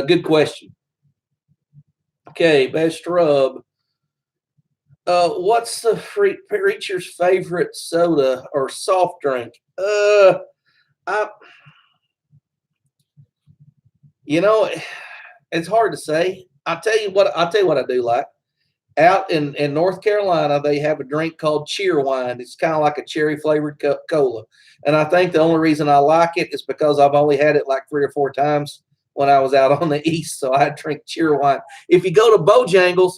Good question. Okay, best rub. What's the preacher's favorite soda or soft drink? It's hard to say. I'll tell you what I do like. Out in North Carolina, they have a drink called Cheerwine. It's kind of like a cherry flavored cola. And I think the only reason I like it is because I've only had it like 3 or 4 times when I was out on the East. So I drink Cheerwine. If you go to Bojangles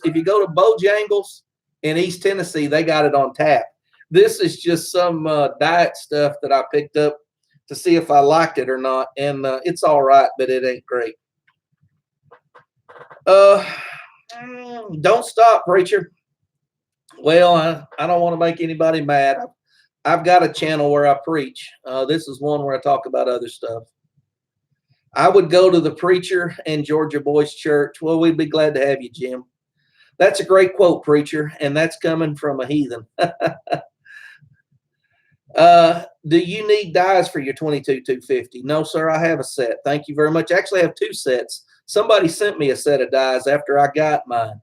in East Tennessee, they got it on tap. This is just some diet stuff that I picked up to see if I liked it or not. And it's all right, but it ain't great. Don't stop, preacher. Well, I don't want to make anybody mad. I've got a channel where I preach. This is one where I talk about other stuff. I would go to the Preacher and Georgia Boys Church. Well, we'd be glad to have you, Jim. That's a great quote, preacher, and that's coming from a heathen. Do you need dies for your 22-250? No, sir, I have a set. Thank you very much. Actually, I have 2 sets. Somebody sent me a set of dies after I got mine.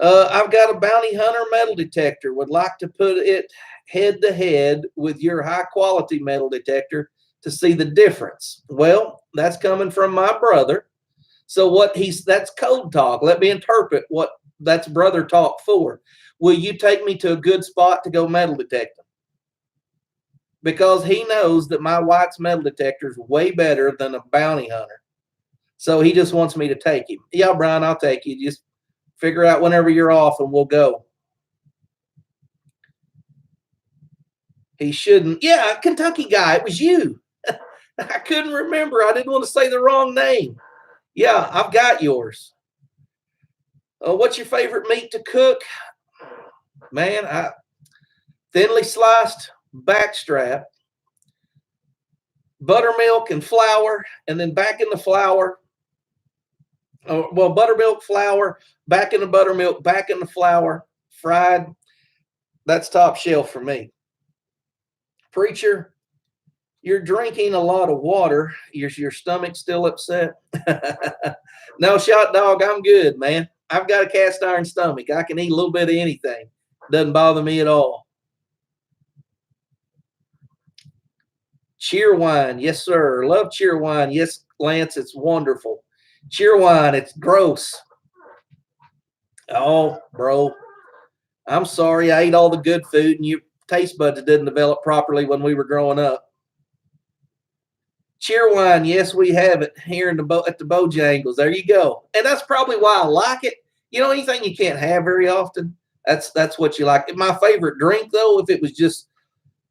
I've got a Bounty Hunter metal detector. Would like to put it head to head with your high quality metal detector to see the difference. Well, that's coming from my brother. So that's code talk. Let me interpret what that's brother talk for. Will you take me to a good spot to go metal detecting? Because he knows that my White's metal detector is way better than a Bounty Hunter. So he just wants me to take him. Yeah, Brian, I'll take you. Just figure out whenever you're off and we'll go. He shouldn't. Yeah, Kentucky guy, it was you. I couldn't remember. I didn't want to say the wrong name. Yeah, I've got yours. What's your favorite meat to cook? Man, thinly sliced backstrap, buttermilk and flour, and then back in the flour. Buttermilk, flour, back in the buttermilk, back in the flour, fried. That's top shelf for me. Preacher, you're drinking a lot of water. Your stomach still upset? No, Shot Dog, I'm good, man. I've got a cast iron stomach. I can eat a little bit of anything. Doesn't bother me at all. Cheerwine, yes, sir. Love Cheerwine. Yes, Lance, it's wonderful. Cheerwine, it's gross. Oh, bro. I'm sorry. I ate all the good food and your taste buds didn't develop properly when we were growing up. Cheerwine, yes, we have it here at the Bojangles. There you go. And that's probably why I like it. Anything you can't have very often, that's what you like. My favorite drink, though, if it was just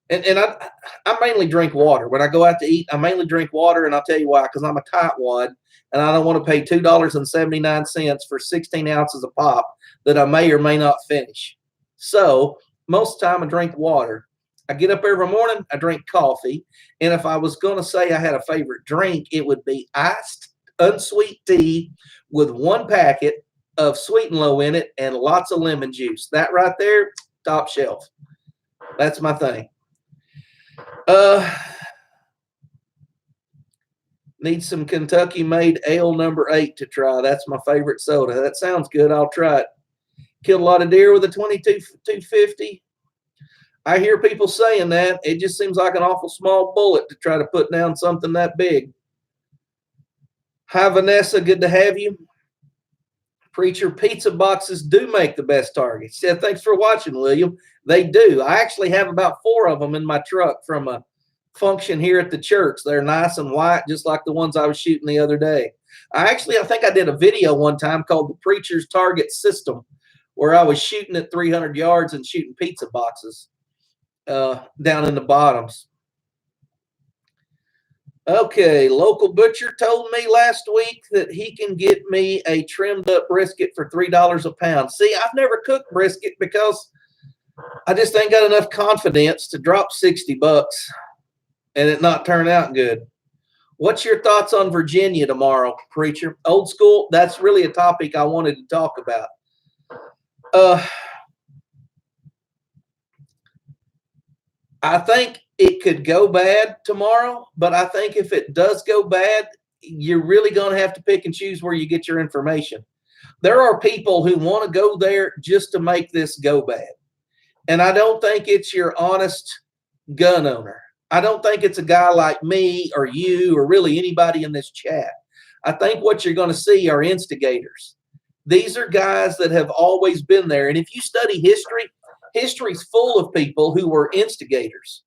And I mainly drink water. When I go out to eat, I mainly drink water, and I'll tell you why, because I'm a tightwad, and I don't want to pay $2.79 for 16 ounces of pop that I may or may not finish. So most of the time I drink water. I get up every morning, I drink coffee, and if I was going to say I had a favorite drink, it would be iced unsweet tea with one packet of Sweet and Low in it and lots of lemon juice. That right there, top shelf. That's my thing. Need some Kentucky made ale number 8 to try. That's my favorite soda. That sounds good. I'll try it. Killed a lot of deer with a 22 250. I hear people saying that. It just seems like an awful small bullet to try to put down something that big. Hi, Vanessa. Good to have you. Preacher, pizza boxes do make the best targets. Yeah, thanks for watching, William. They do. I actually have about 4 of them in my truck from a function here at the church. They're nice and white, just like the ones I was shooting the other day. I think I did a video one time called The Preacher's Target System, where I was shooting at 300 yards and shooting pizza boxes down in the bottoms. Okay, local butcher told me last week that he can get me a trimmed up brisket for $3 a pound. See, I've never cooked brisket because I just ain't got enough confidence to drop 60 bucks and it not turn out good. What's your thoughts on Virginia tomorrow, Preacher? Old school, that's really a topic I wanted to talk about. I think it could go bad tomorrow, but I think if it does go bad, you're really going to have to pick and choose where you get your information. There are people who want to go there just to make this go bad. And I don't think it's your honest gun owner. I don't think it's a guy like me or you or really anybody in this chat. I think what you're going to see are instigators. These are guys that have always been there. And if you study history, history's full of people who were instigators.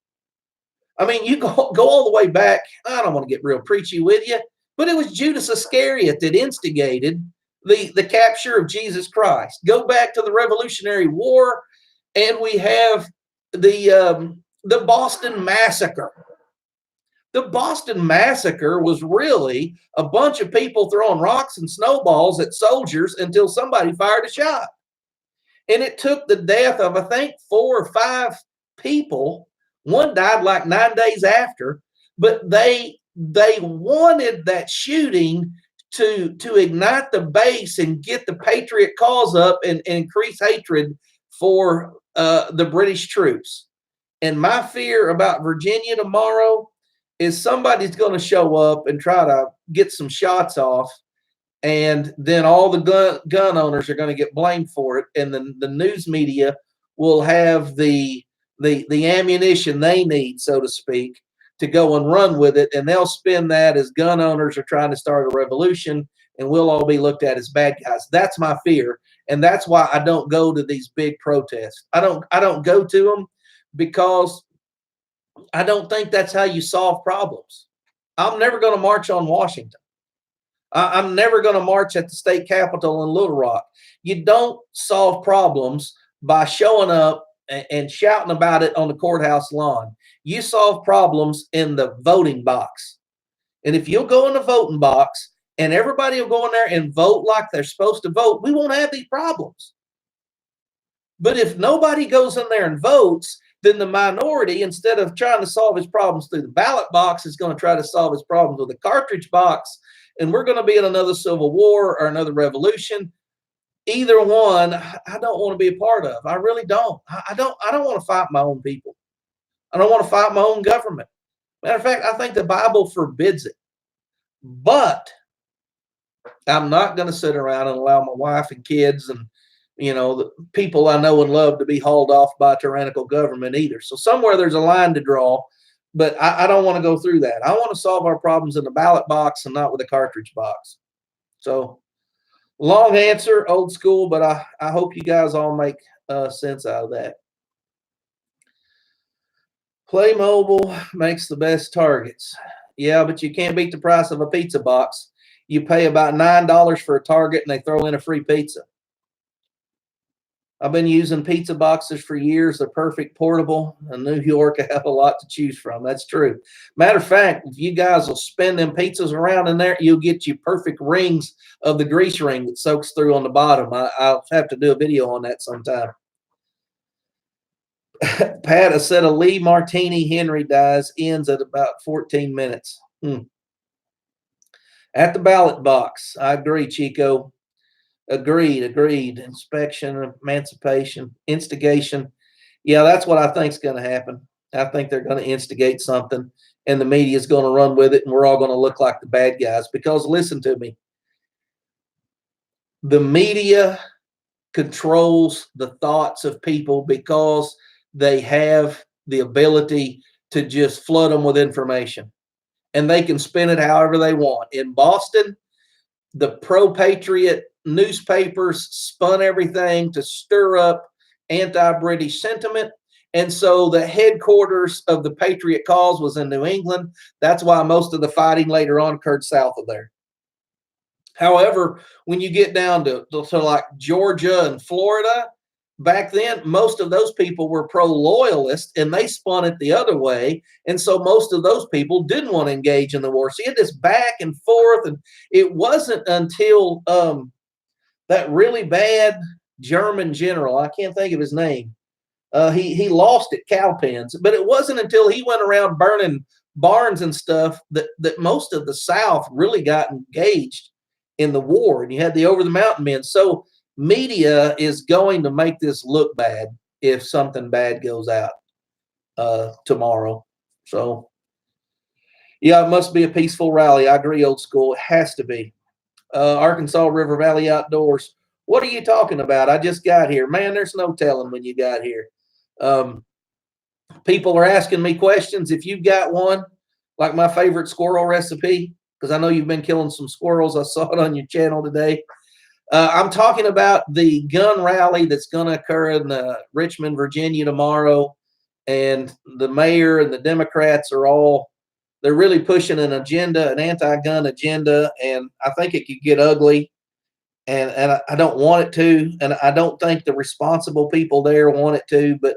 I mean, you go all the way back. I don't want to get real preachy with you, but it was Judas Iscariot that instigated the capture of Jesus Christ. Go back to the Revolutionary War, and we have the Boston Massacre. The Boston Massacre was really a bunch of people throwing rocks and snowballs at soldiers until somebody fired a shot. And it took the death of, I think, 4 or 5 people. One died like 9 days after, but they wanted that shooting to ignite the base and get the patriot cause up and increase hatred for the British troops. And my fear about Virginia tomorrow is somebody's going to show up and try to get some shots off, and then all the gun owners are going to get blamed for it, and the news media will have the ammunition they need, so to speak, to go and run with it, and they'll spin that as gun owners are trying to start a revolution, and we'll all be looked at as bad guys. That's my fear, and that's why I don't go to these big protests. I don't go to them because I don't think that's how you solve problems. I'm never going to march on Washington. I'm never going to march at the state capitol in Little Rock. You don't solve problems by showing up and shouting about it on the courthouse lawn. You solve problems in the voting box. And if you'll go in the voting box and everybody will go in there and vote like they're supposed to vote, we won't have these problems. But if nobody goes in there and votes, then the minority, instead of trying to solve his problems through the ballot box, is going to try to solve his problems with a cartridge box. And we're going to be in another civil war or another revolution. Either one, I don't want to be a part of. I really don't. I don't want to fight my own people. I don't want to fight my own government. Matter of fact, I think the Bible forbids it. But I'm not going to sit around and allow my wife and kids and the people I know and love to be hauled off by a tyrannical government either. So somewhere there's a line to draw, but I don't want to go through that. I want to solve our problems in the ballot box and not with a cartridge box. So long answer, old school, but I hope you guys all make sense out of that. Playmobil makes the best targets. Yeah, but you can't beat the price of a pizza box. You pay about $9 for a target and they throw in a free pizza. I've been using pizza boxes for years. They're perfect portable. In New York, I have a lot to choose from. That's true. Matter of fact, if you guys will spin them pizzas around in there, you'll get you perfect rings of the grease ring that soaks through on the bottom. I'll have to do a video on that sometime. Pat, a set of Lee Martini Henry dies ends at about 14 minutes. At the ballot box. I agree, Chico. Agreed. Inspection, emancipation, instigation. Yeah, that's what I think is going to happen. I think they're going to instigate something, and the media is going to run with it, and we're all going to look like the bad guys. Because listen to me, the media controls the thoughts of people because they have the ability to just flood them with information, and they can spin it however they want. In Boston, the pro-patriot newspapers spun everything to stir up anti-British sentiment. And so the headquarters of the Patriot cause was in New England. That's why most of the fighting later on occurred south of there. However, when you get down to like Georgia and Florida, back then, most of those people were pro-loyalist, and they spun it the other way. And so most of those people didn't want to engage in the war. So you had this back and forth, and it wasn't until that really bad German general, I can't think of his name, he lost at Cowpens, but it wasn't until he went around burning barns and stuff that most of the South really got engaged in the war, and you had the over the mountain men. So media is going to make this look bad if something bad goes out tomorrow. So yeah, it must be a peaceful rally. I agree, old school. It has to be. Arkansas River Valley Outdoors. What are you talking about? I just got here. Man, there's no telling when you got here. People are asking me questions. If you've got one, like my favorite squirrel recipe, because I know you've been killing some squirrels. I saw it on your channel today. I'm talking about the gun rally that's going to occur in Richmond, Virginia tomorrow. And the mayor and the Democrats they're really pushing an agenda, an anti-gun agenda. And I think it could get ugly. And I don't want it to. And I don't think the responsible people there want it to. But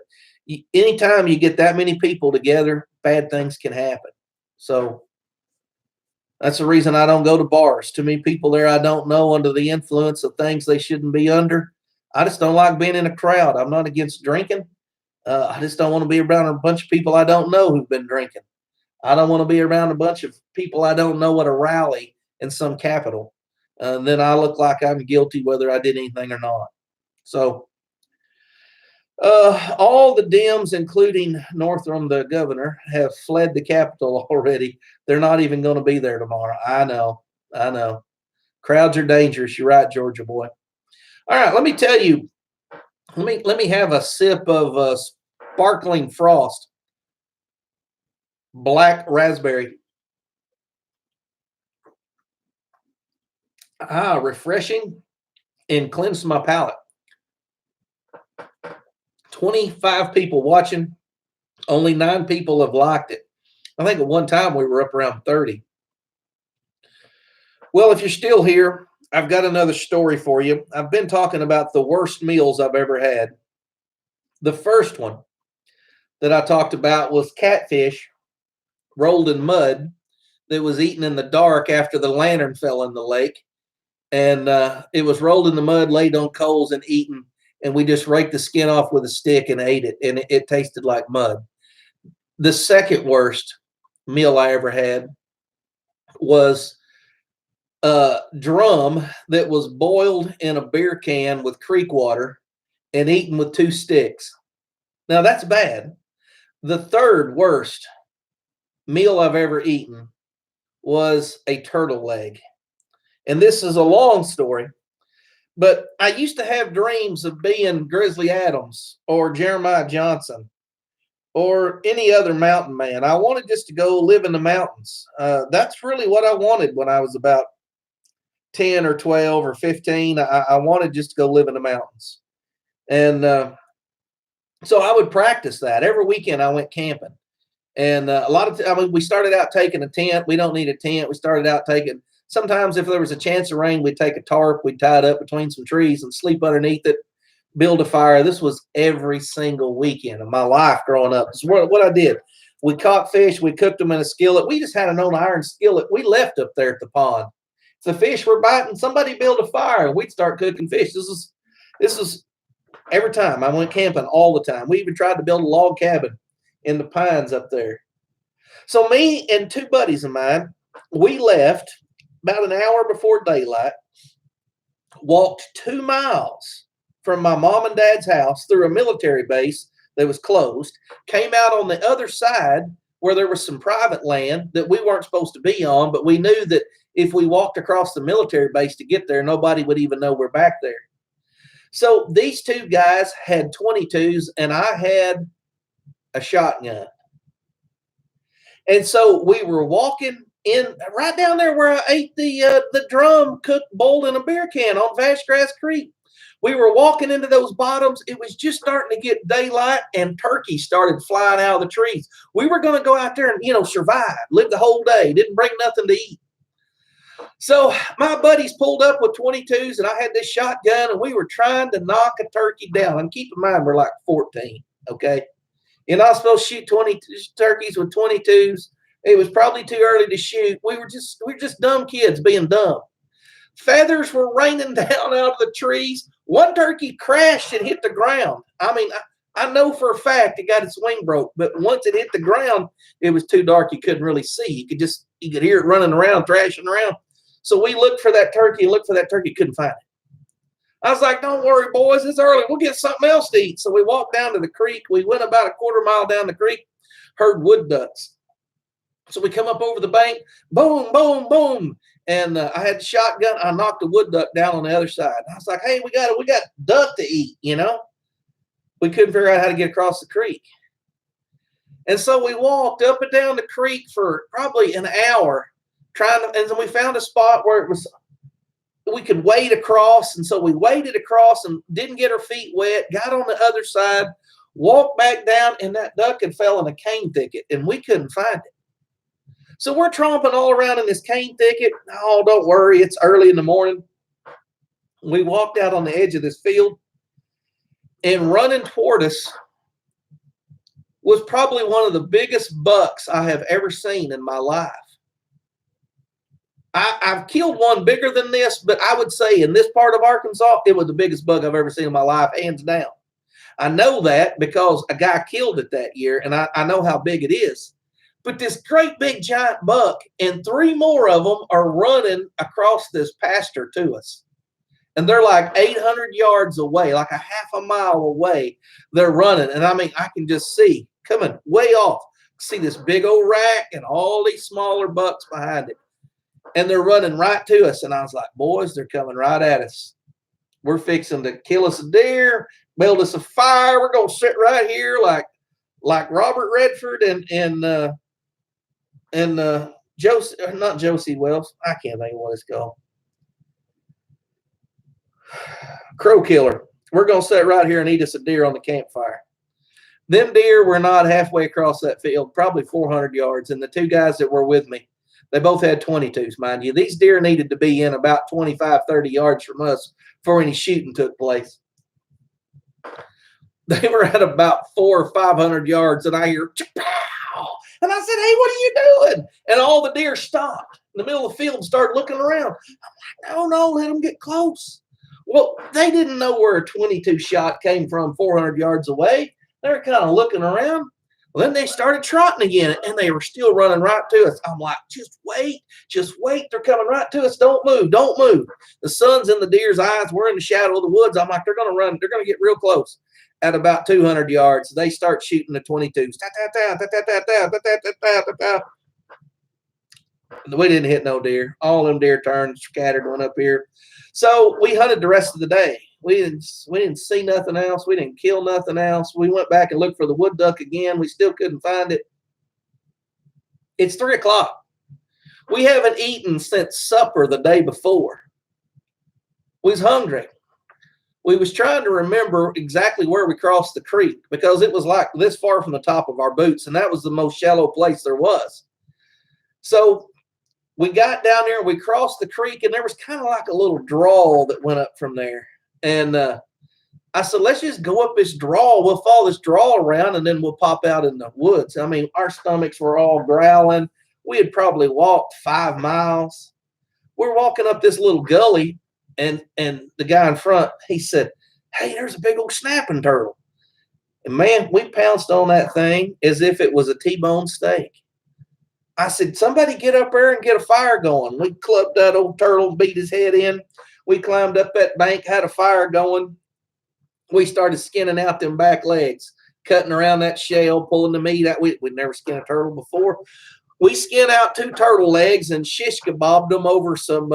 anytime you get that many people together, bad things can happen. So that's the reason I don't go to bars. Too many people there I don't know under the influence of things they shouldn't be under. I just don't like being in a crowd. I'm not against drinking. I just don't want to be around a bunch of people I don't know who've been drinking. I don't want to be around a bunch of people I don't know at a rally in some capital. Then I look like I'm guilty whether I did anything or not. So all the Dems, including Northam, the governor, have fled the Capitol already. They're not even going to be there tomorrow. I know. Crowds are dangerous. You're right, Georgia boy. All right, let me tell you. Let me have a sip of sparkling frost, black raspberry. Refreshing and cleanses my palate. 25 people watching. Only 9 people have liked it. I think at one time we were up around 30. Well, if you're still here, I've got another story for you. I've been talking about the worst meals I've ever had. The first one that I talked about was catfish rolled in mud that was eaten in the dark after the lantern fell in the lake. And it was rolled in the mud, laid on coals, and eaten. And we just raked the skin off with a stick and ate it. And it tasted like mud. The second worst meal I ever had was a drum that was boiled in a beer can with creek water and eaten with 2 sticks. Now, that's bad. The third worst meal I've ever eaten was a turtle leg. And this is a long story, but I used to have dreams of being Grizzly Adams or Jeremiah Johnson or any other mountain man. I wanted just to go live in the mountains. That's really what I wanted when I was about 10 or 12 or 15. I wanted just to go live in the mountains. And so I would practice that. Every weekend I went camping. And we started out taking a tent. We don't need a tent. We started out taking, sometimes if there was a chance of rain, we'd take a tarp, we'd tie it up between some trees and sleep underneath it. build a fire. This was every single weekend of my life growing up. It's what I did. We caught fish. We cooked them in a skillet. We just had an old iron skillet. We left up there at the pond. If the fish were biting, somebody build a fire and we'd start cooking fish. This is every time I went camping all the time. We even tried to build a log cabin in the pines up there. So me and two buddies of mine, we left about an hour before daylight, walked 2 miles from my mom and dad's house through a military base that was closed, came out on the other side where there was some private land that we weren't supposed to be on, but we knew that if we walked across the military base to get there, nobody would even know we're back there. So these two guys had 22s and I had a shotgun. And so we were walking in right down there where I ate the drum cooked boiled in a beer can on Vashgrass Creek. We were walking into those bottoms. It was just starting to get daylight and turkeys started flying out of the trees. We were going to go out there and, survive, live the whole day. Didn't bring nothing to eat. So my buddies pulled up with 22s and I had this shotgun and we were trying to knock a turkey down. And keep in mind, we're like 14. Okay. You're not supposed to shoot 20 turkeys with 22s. It was probably too early to shoot. We were just dumb kids being dumb. Feathers were raining down out of the trees. One turkey crashed and hit the ground. I mean, I know for a fact it got its wing broke, but once it hit the ground, it was too dark. You couldn't really see. You could hear it running around, thrashing around. So we looked for that turkey, couldn't find it. I was like, don't worry, boys, it's early. We'll get something else to eat. So we walked down to the creek. We went about a quarter mile down the creek, heard wood ducks. So we come up over the bank, boom, boom, boom. And I had the shotgun. I knocked a wood duck down on the other side. I was like, hey, we got duck to eat, We couldn't figure out how to get across the creek. And so we walked up and down the creek for probably an hour and then we found a spot where we could wade across. And so we waded across and didn't get our feet wet, got on the other side, walked back down, and that duck had fell in a cane thicket and we couldn't find it. So we're tromping all around in this cane thicket. Oh, don't worry. It's early in the morning. We walked out on the edge of this field and running toward us was probably one of the biggest bucks I have ever seen in my life. I've killed one bigger than this, but I would say in this part of Arkansas, it was the biggest buck I've ever seen in my life, hands down. I know that because a guy killed it that year, and I know how big it is. But this great big giant buck and 3 more of them are running across this pasture to us. And they're like 800 yards away, like a half a mile away. They're running. And I mean, I can just see coming way off, see this big old rack and all these smaller bucks behind it. And they're running right to us. And I was like, boys, they're coming right at us. We're fixing to kill us a deer, build us a fire. We're going to sit right here like Robert Redford and Josie, not Josie Wells. I can't think of what it's called. Crow Killer. We're going to sit right here and eat us a deer on the campfire. Them deer were not halfway across that field, probably 400 yards. And the 2 guys that were with me, they both had 22s, mind you. These deer needed to be in about 25, 30 yards from us before any shooting took place. They were at about 400 or 500 yards, and I hear, "Pow!" And I said, hey, what are you doing? And all the deer stopped in the middle of the field and started looking around. I'm like, no, let them get close. Well, they didn't know where a 22 shot came from 400 yards away. They were kind of looking around. Well, then they started trotting again, and they were still running right to us. I'm like, just wait. They're coming right to us. Don't move. The sun's in the deer's eyes. We're in the shadow of the woods. I'm like, they're going to run. They're going to get real close. At about 200 yards, they start shooting the 22s. We didn't hit no deer. All them deer turned, scattered, went up here. So we hunted the rest of the day. We didn't see nothing else. We didn't kill nothing else. We went back and looked for the wood duck again. We still couldn't find it. It's 3 o'clock. We haven't eaten since supper the day before. We was hungry. We was trying to remember exactly where we crossed the creek because it was like this far from the top of our boots, and that was the most shallow place there was. So we got down there, we crossed the creek, and there was kind of like a little draw that went up from there. And I said, let's just go up this draw. We'll follow this draw around, and then we'll pop out in the woods. I mean, our stomachs were all growling. We had probably walked 5 miles. We're walking up this little gully, and the guy in front, he said, hey, there's a big old snapping turtle. And, man, we pounced on that thing as if it was a T-bone steak. I said, somebody get up there and get a fire going. We clubbed that old turtle, beat his head in. We climbed up that bank, had a fire going. We started skinning out them back legs, cutting around that shell, pulling the meat out. We'd never skinned a turtle before. We skinned out 2 turtle legs and shish kebabbed them over some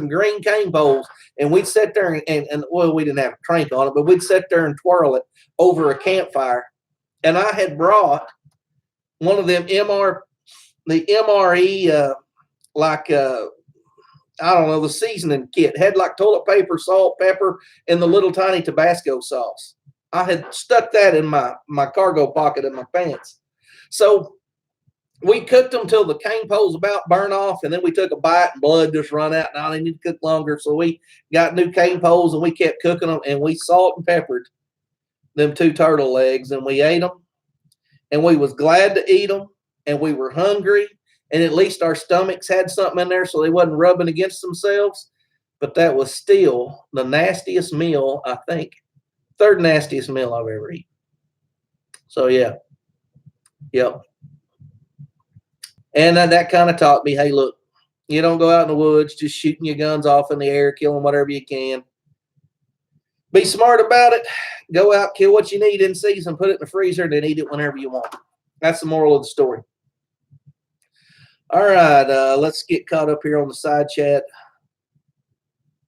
green cane poles. And we'd sit there and well, we didn't have a crank on it, but we'd sit there and twirl it over a campfire. And I had brought one of them MRE, I don't know, the seasoning kit. It had like toilet paper, salt, pepper, and the little tiny Tabasco sauce. I had stuck that in my cargo pocket in my pants. So we cooked them till the cane poles about burn off, and then we took a bite and blood just run out. Now they need to cook longer. So we got new cane poles, and we kept cooking them, and we salt and peppered them 2 turtle legs, and we ate them. And we was glad to eat them, and we were hungry. And at least our stomachs had something in there so they wasn't rubbing against themselves. But that was still the nastiest meal, I think, 3rd nastiest meal I've ever eaten. So, yeah. Yep. And that kind of taught me, hey, look, you don't go out in the woods just shooting your guns off in the air, killing whatever you can. Be smart about it. Go out, kill what you need in season, put it in the freezer, and then eat it whenever you want. That's the moral of the story. All right, let's get caught up here on the side chat.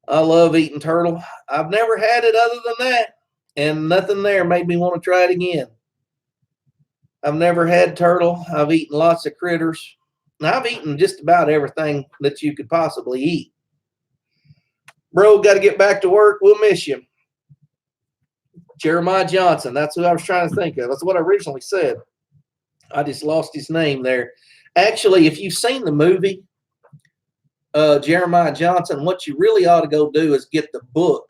I love eating turtle. I've never had it other than that, and nothing there made me want to try it again. I've never had turtle. I've eaten lots of critters. Now, I've eaten just about everything that you could possibly eat. Bro, got to get back to work. We'll miss you. Jeremiah Johnson. That's who I was trying to think of. That's what I originally said. I just lost his name there. Actually, if you've seen the movie, Jeremiah Johnson, what you really ought to go do is get the book.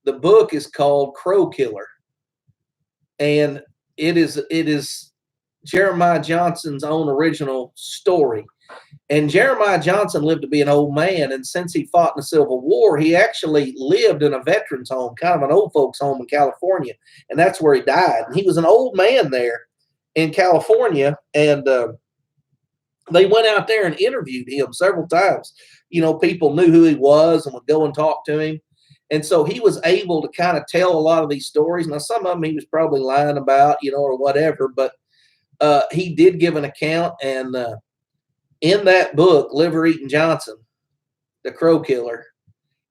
The book is called Crow Killer. And it is Jeremiah Johnson's own original story. And Jeremiah Johnson lived to be an old man. And since he fought in the Civil War, he actually lived in a veterans home, kind of an old folks home in California. And that's where he died. And he was an old man there in California. And they went out there and interviewed him several times. You know, people knew who he was and would go and talk to him. And so he was able to kind of tell a lot of these stories. Now, some of them he was probably lying about, you know, or whatever, but he did give an account. And in that book, Liver Eating Johnson, the Crow Killer,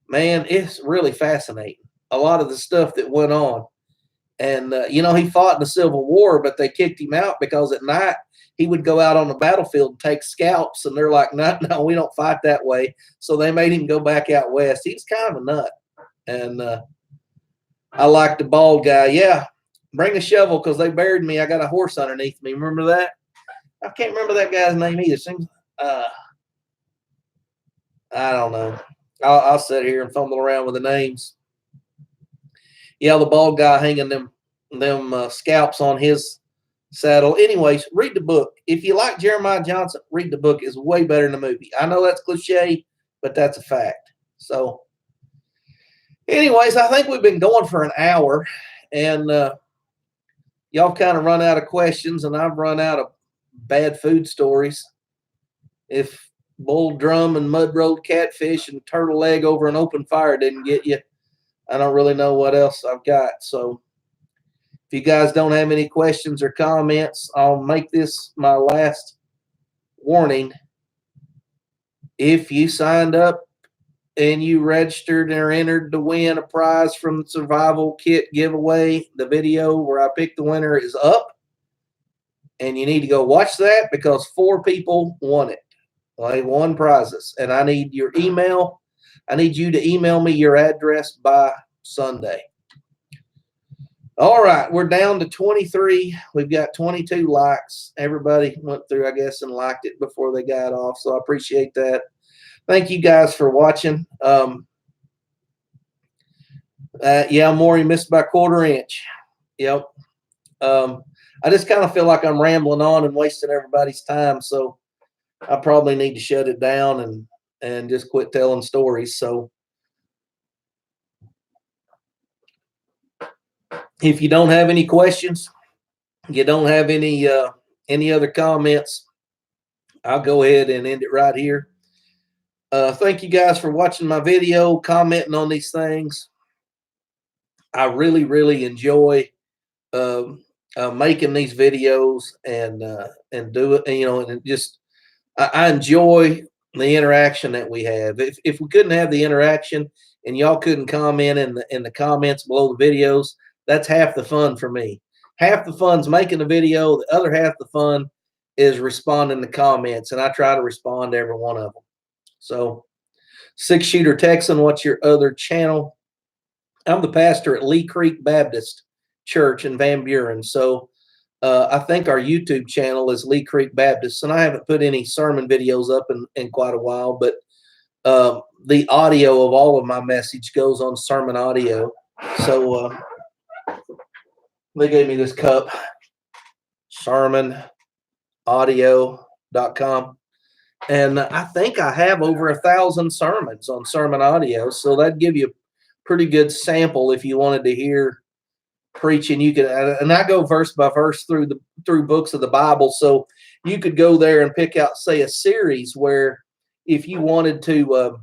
man, it's really fascinating. A lot of the stuff that went on. And, you know, he fought in the Civil War, but they kicked him out because at night he would go out on the battlefield and take scalps. And they're like, no, we don't fight that way. So they made him go back out west. He was kind of a nut. And I like the bald guy. Yeah, bring a shovel because they buried me. I got a horse underneath me. Remember that? I can't remember that guy's name either. Seems, I don't know. I'll sit here and fumble around with the names. Yeah, the bald guy hanging them scalps on his saddle. Anyways, read the book. If you like Jeremiah Johnson, read the book. It's way better than the movie. I know that's cliche, but that's a fact. So, anyways, I think we've been going for an hour, and y'all kind of run out of questions, and I've run out of bad food stories. If bull drum and mud rolled catfish and turtle leg over an open fire didn't get you, I don't really know what else I've got. So if you guys don't have any questions or comments, I'll make this my last warning. If you signed up and you registered or entered to win a prize from the survival kit giveaway, the video where I picked the winner is up. And you need to go watch that because 4 people won it. They won prizes. And I need your email. I need you to email me your address by Sunday. All right. We're down to 23. We've got 22 likes. Everybody went through, I guess, and liked it before they got off. So I appreciate that. Thank you guys for watching. Yeah, Maury missed by a quarter inch. Yep. I just kind of feel like I'm rambling on and wasting everybody's time, so I probably need to shut it down and just quit telling stories. So if you don't have any questions, you don't have any other comments, I'll go ahead and end it right here. Thank you guys for watching my video, commenting on these things. I really enjoy making these videos and do it. You know, and just I enjoy the interaction that we have. If we couldn't have the interaction and y'all couldn't comment in the comments below the videos, that's half the fun for me. Half the fun's making the video. The other half the fun is responding to comments, and I try to respond to every one of them. So, Six Shooter Texan, what's your other channel? I'm the pastor at Lee Creek Baptist Church in Van Buren. So I think our YouTube channel is Lee Creek Baptist, and I haven't put any sermon videos up in quite a while, but the audio of all of my message goes on Sermon Audio. So they gave me this cup, sermonaudio.com. And I think I have over 1,000 sermons on Sermon Audio. So that'd give you a pretty good sample if you wanted to hear preaching. You could, and I go verse by verse through books of the Bible. So you could go there and pick out, say, a series where if you wanted to,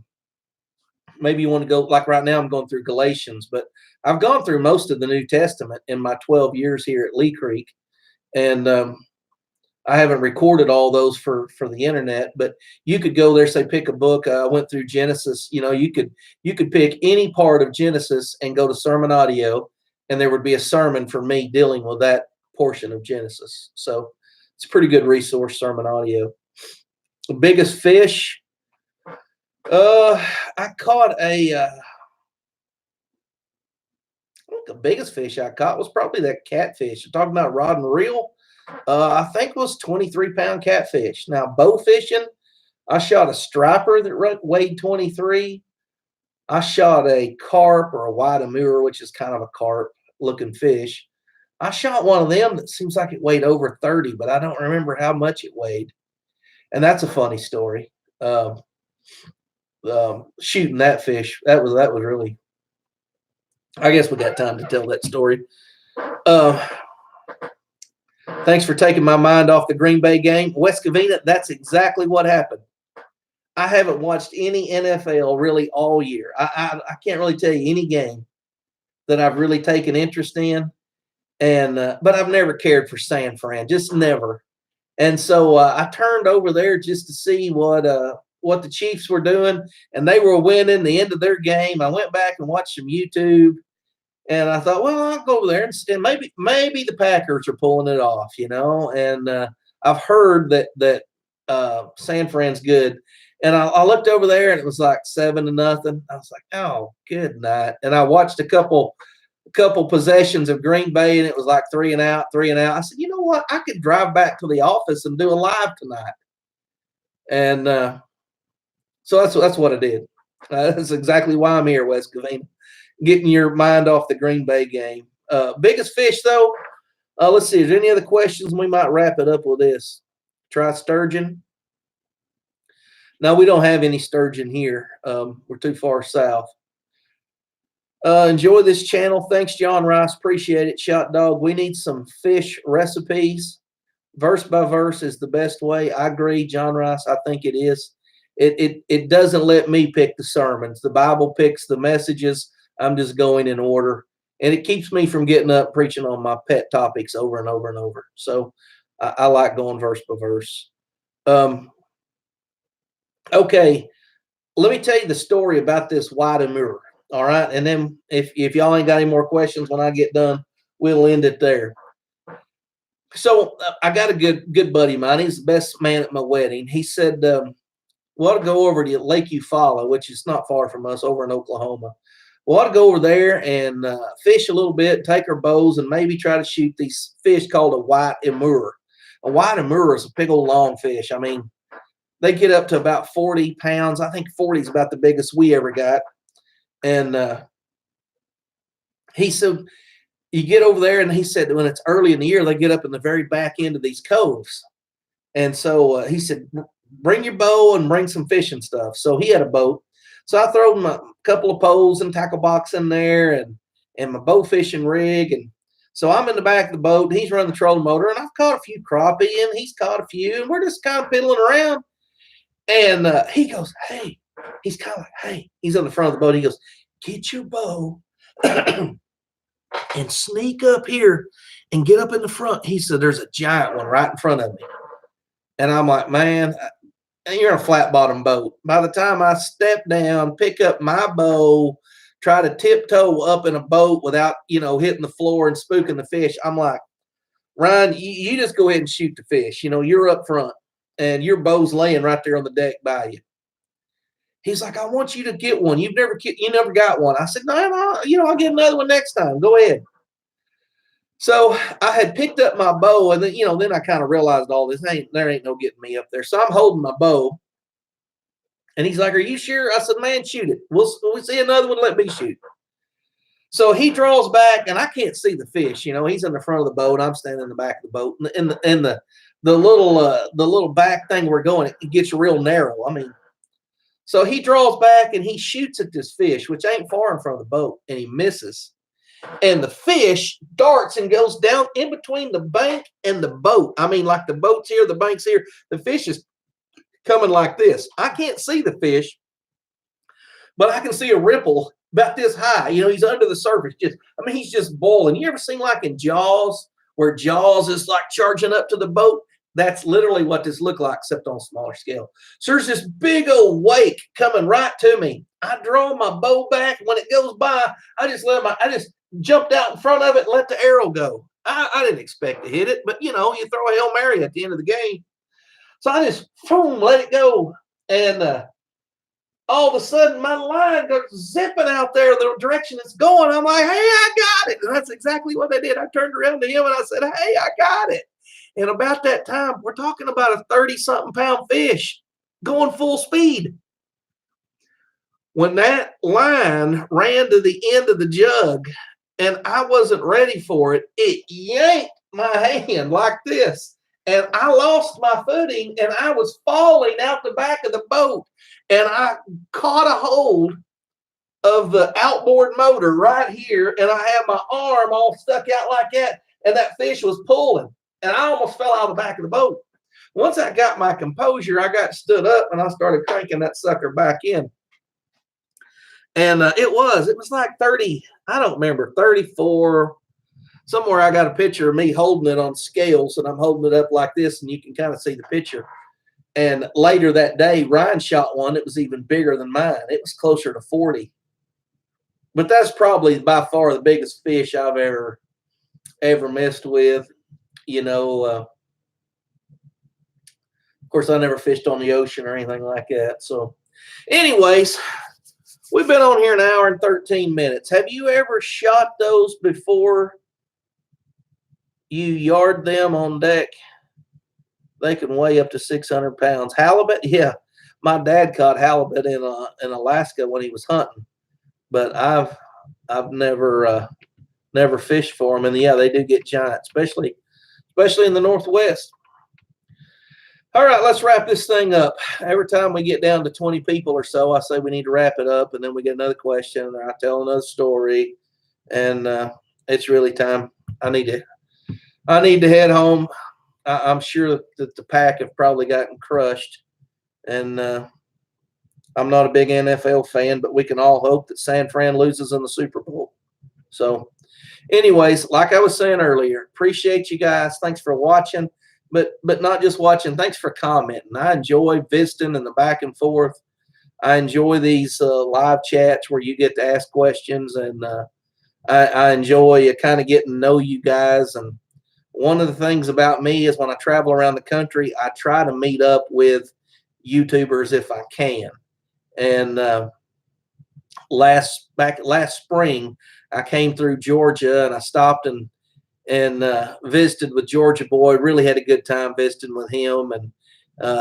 maybe you want to go, like right now I'm going through Galatians, but I've gone through most of the New Testament in my 12 years here at Lee Creek. And I haven't recorded all those for the internet, but you could go there, say, pick a book. I went through Genesis. You know, you could pick any part of Genesis and go to Sermon Audio, and there would be a sermon for me dealing with that portion of Genesis. So it's a pretty good resource, Sermon Audio. The biggest fish, I caught I think the biggest fish I caught was probably that catfish. You're talking about rod and reel. I think it was 23-pound catfish. Now, bow fishing, I shot a striper that weighed 23. I shot a carp or a white amur, which is kind of a carp-looking fish. I shot one of them that seems like it weighed over 30, but I don't remember how much it weighed. And that's a funny story. Shooting that fish, that was really. I guess we got time to tell that story. Thanks for taking my mind off the Green Bay game. West Covina, that's exactly what happened. I haven't watched any NFL really all year. I can't really tell you any game that I've really taken interest in, and but I've never cared for San Fran, just never. And so I turned over there just to see what the Chiefs were doing, and they were winning the end of their game. I went back and watched some YouTube, and I thought, well, I'll go over there and maybe the Packers are pulling it off, you know. And I've heard that San Fran's good. And I looked over there and it was like 7-0. I was like, oh, good night. And I watched a couple possessions of Green Bay and it was like 3 and out. I said, you know what? I could drive back to the office and do a live tonight. And so that's what I did. That's exactly why I'm here, West Covina, getting your mind off the Green Bay game. Biggest fish, though, let's see. Is there any other questions? We might wrap it up with this. Try sturgeon. No, we don't have any sturgeon here. We're too far south. Enjoy this channel. Thanks, John Rice. Appreciate it. Shot Dog. We need some fish recipes. Verse by verse is the best way. I agree, John Rice. I think it is. It doesn't let me pick the sermons. The Bible picks the messages. I'm just going in order. And it keeps me from getting up preaching on my pet topics over and over and over. So I like going verse by verse. Okay, let me tell you the story about this white amur. All right, and then if y'all ain't got any more questions when I get done, we'll end it there. So I got a good buddy of mine. He's the best man at my wedding. He said, we ought to go over to Lake Eufaula, which is not far from us, over in Oklahoma. We ought to go over there and fish a little bit, take our bows, and maybe try to shoot these fish called a white amur. A white amur is a big old long fish. I mean, they get up to about 40 pounds. I think 40 is about the biggest we ever got. And he said, you get over there, and he said when it's early in the year, they get up in the very back end of these coves. And so he said, bring your bow and bring some fishing stuff. So he had a boat. So I throw him a couple of poles and tackle box in there and my bow fishing rig. And so I'm in the back of the boat, and he's running the trolling motor, and I've caught a few crappie, and he's caught a few, and we're just kind of piddling around. And he goes, hey, he's kind of like, hey, he's on the front of the boat. He goes, get your bow and sneak up here and get up in the front. He said, there's a giant one right in front of me. And I'm like, man, you're in a flat bottom boat. By the time I step down, pick up my bow, try to tiptoe up in a boat without, hitting the floor and spooking the fish, I'm like, Ryan, you just go ahead and shoot the fish. You're up front and your bow's laying right there on the deck by you. He's like, I want you to get one. You never got one. I said, no, I'll get another one next time. Go ahead. So I had picked up my bow, and then I kind of realized all this. There ain't no getting me up there. So I'm holding my bow, and he's like, are you sure? I said, man, shoot it. We'll see another one. Let me shoot. So he draws back, and I can't see the fish. He's in the front of the boat. I'm standing in the back of the boat, and the little back thing we're going, it gets real narrow. So he draws back, and he shoots at this fish, which ain't far in front of the boat, and he misses. And the fish darts and goes down in between the bank and the boat. Like the boat's here, the bank's here. The fish is coming like this. I can't see the fish, but I can see a ripple about this high. He's under the surface. He's just boiling. You ever seen like in Jaws, where Jaws is like charging up to the boat? That's literally what this looked like, except on a smaller scale. So there's this big old wake coming right to me. I draw my bow back. When it goes by, I just jumped out in front of it and let the arrow go. I didn't expect to hit it, but you throw a Hail Mary at the end of the game. So I just let it go. And all of a sudden my line goes zipping out there the direction it's going. I'm like, hey, I got it. And that's exactly what I did. I turned around to him and I said, hey, I got it. And about that time, we're talking about a 30-something pound fish going full speed. When that line ran to the end of the jug and I wasn't ready for it, it yanked my hand like this. And I lost my footing, and I was falling out the back of the boat. And I caught a hold of the outboard motor right here, and I had my arm all stuck out like that, and that fish was pulling. And I almost fell out of the back of the boat. Once I got my composure, I got stood up, and I started cranking that sucker back in. And it was like 30, I don't remember, 34. Somewhere I got a picture of me holding it on scales, and I'm holding it up like this, and you can kind of see the picture. And later that day, Ryan shot one that was even bigger than mine. It was closer to 40. But that's probably by far the biggest fish I've ever messed with. Of course, I never fished on the ocean or anything like that. So anyways, we've been on here an hour and 13 minutes. Have you ever shot those before you yard them on deck? They can weigh up to 600 pounds. Halibut? Yeah. My dad caught halibut in Alaska when he was hunting, but I've never fished for them. And yeah, they do get giant, especially in the Northwest. All right, let's wrap this thing up. Every time we get down to 20 people or so, I say we need to wrap it up, and then we get another question, and I tell another story, and it's really time. I need to head home. I'm sure that the Pack have probably gotten crushed, and I'm not a big NFL fan, but we can all hope that San Fran loses in the Super Bowl. So anyways, like I was saying earlier, appreciate you guys. Thanks for watching. But not just watching. Thanks for commenting. I enjoy visiting and the back and forth. I enjoy these live chats where you get to ask questions, and I enjoy kind of getting to know you guys. And one of the things about me is when I travel around the country, I try to meet up with YouTubers if I can. And last spring, I came through Georgia, and I stopped and visited with Georgia Boy. Really had a good time visiting with him, and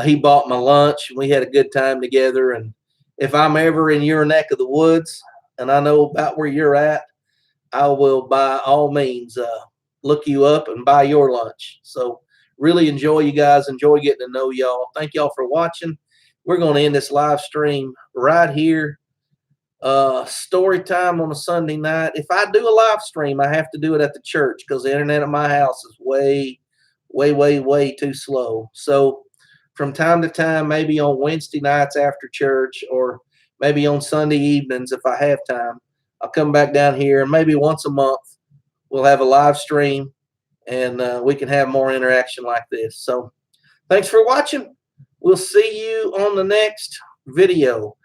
he bought my lunch, and we had a good time together. And if I'm ever in your neck of the woods and I know about where you're at, I will by all means look you up and buy your lunch. So really enjoy you guys. Enjoy getting to know y'all. Thank y'all for watching. We're going to end this live stream right here. Story time on a Sunday night. If I do a live stream, I have to do it at the church because the internet at my house is way, way, way, way too slow. So from time to time, maybe on Wednesday nights after church, or maybe on Sunday evenings if I have time, I'll come back down here, and maybe once a month we'll have a live stream, and we can have more interaction like this. So thanks for watching. We'll see you on the next video.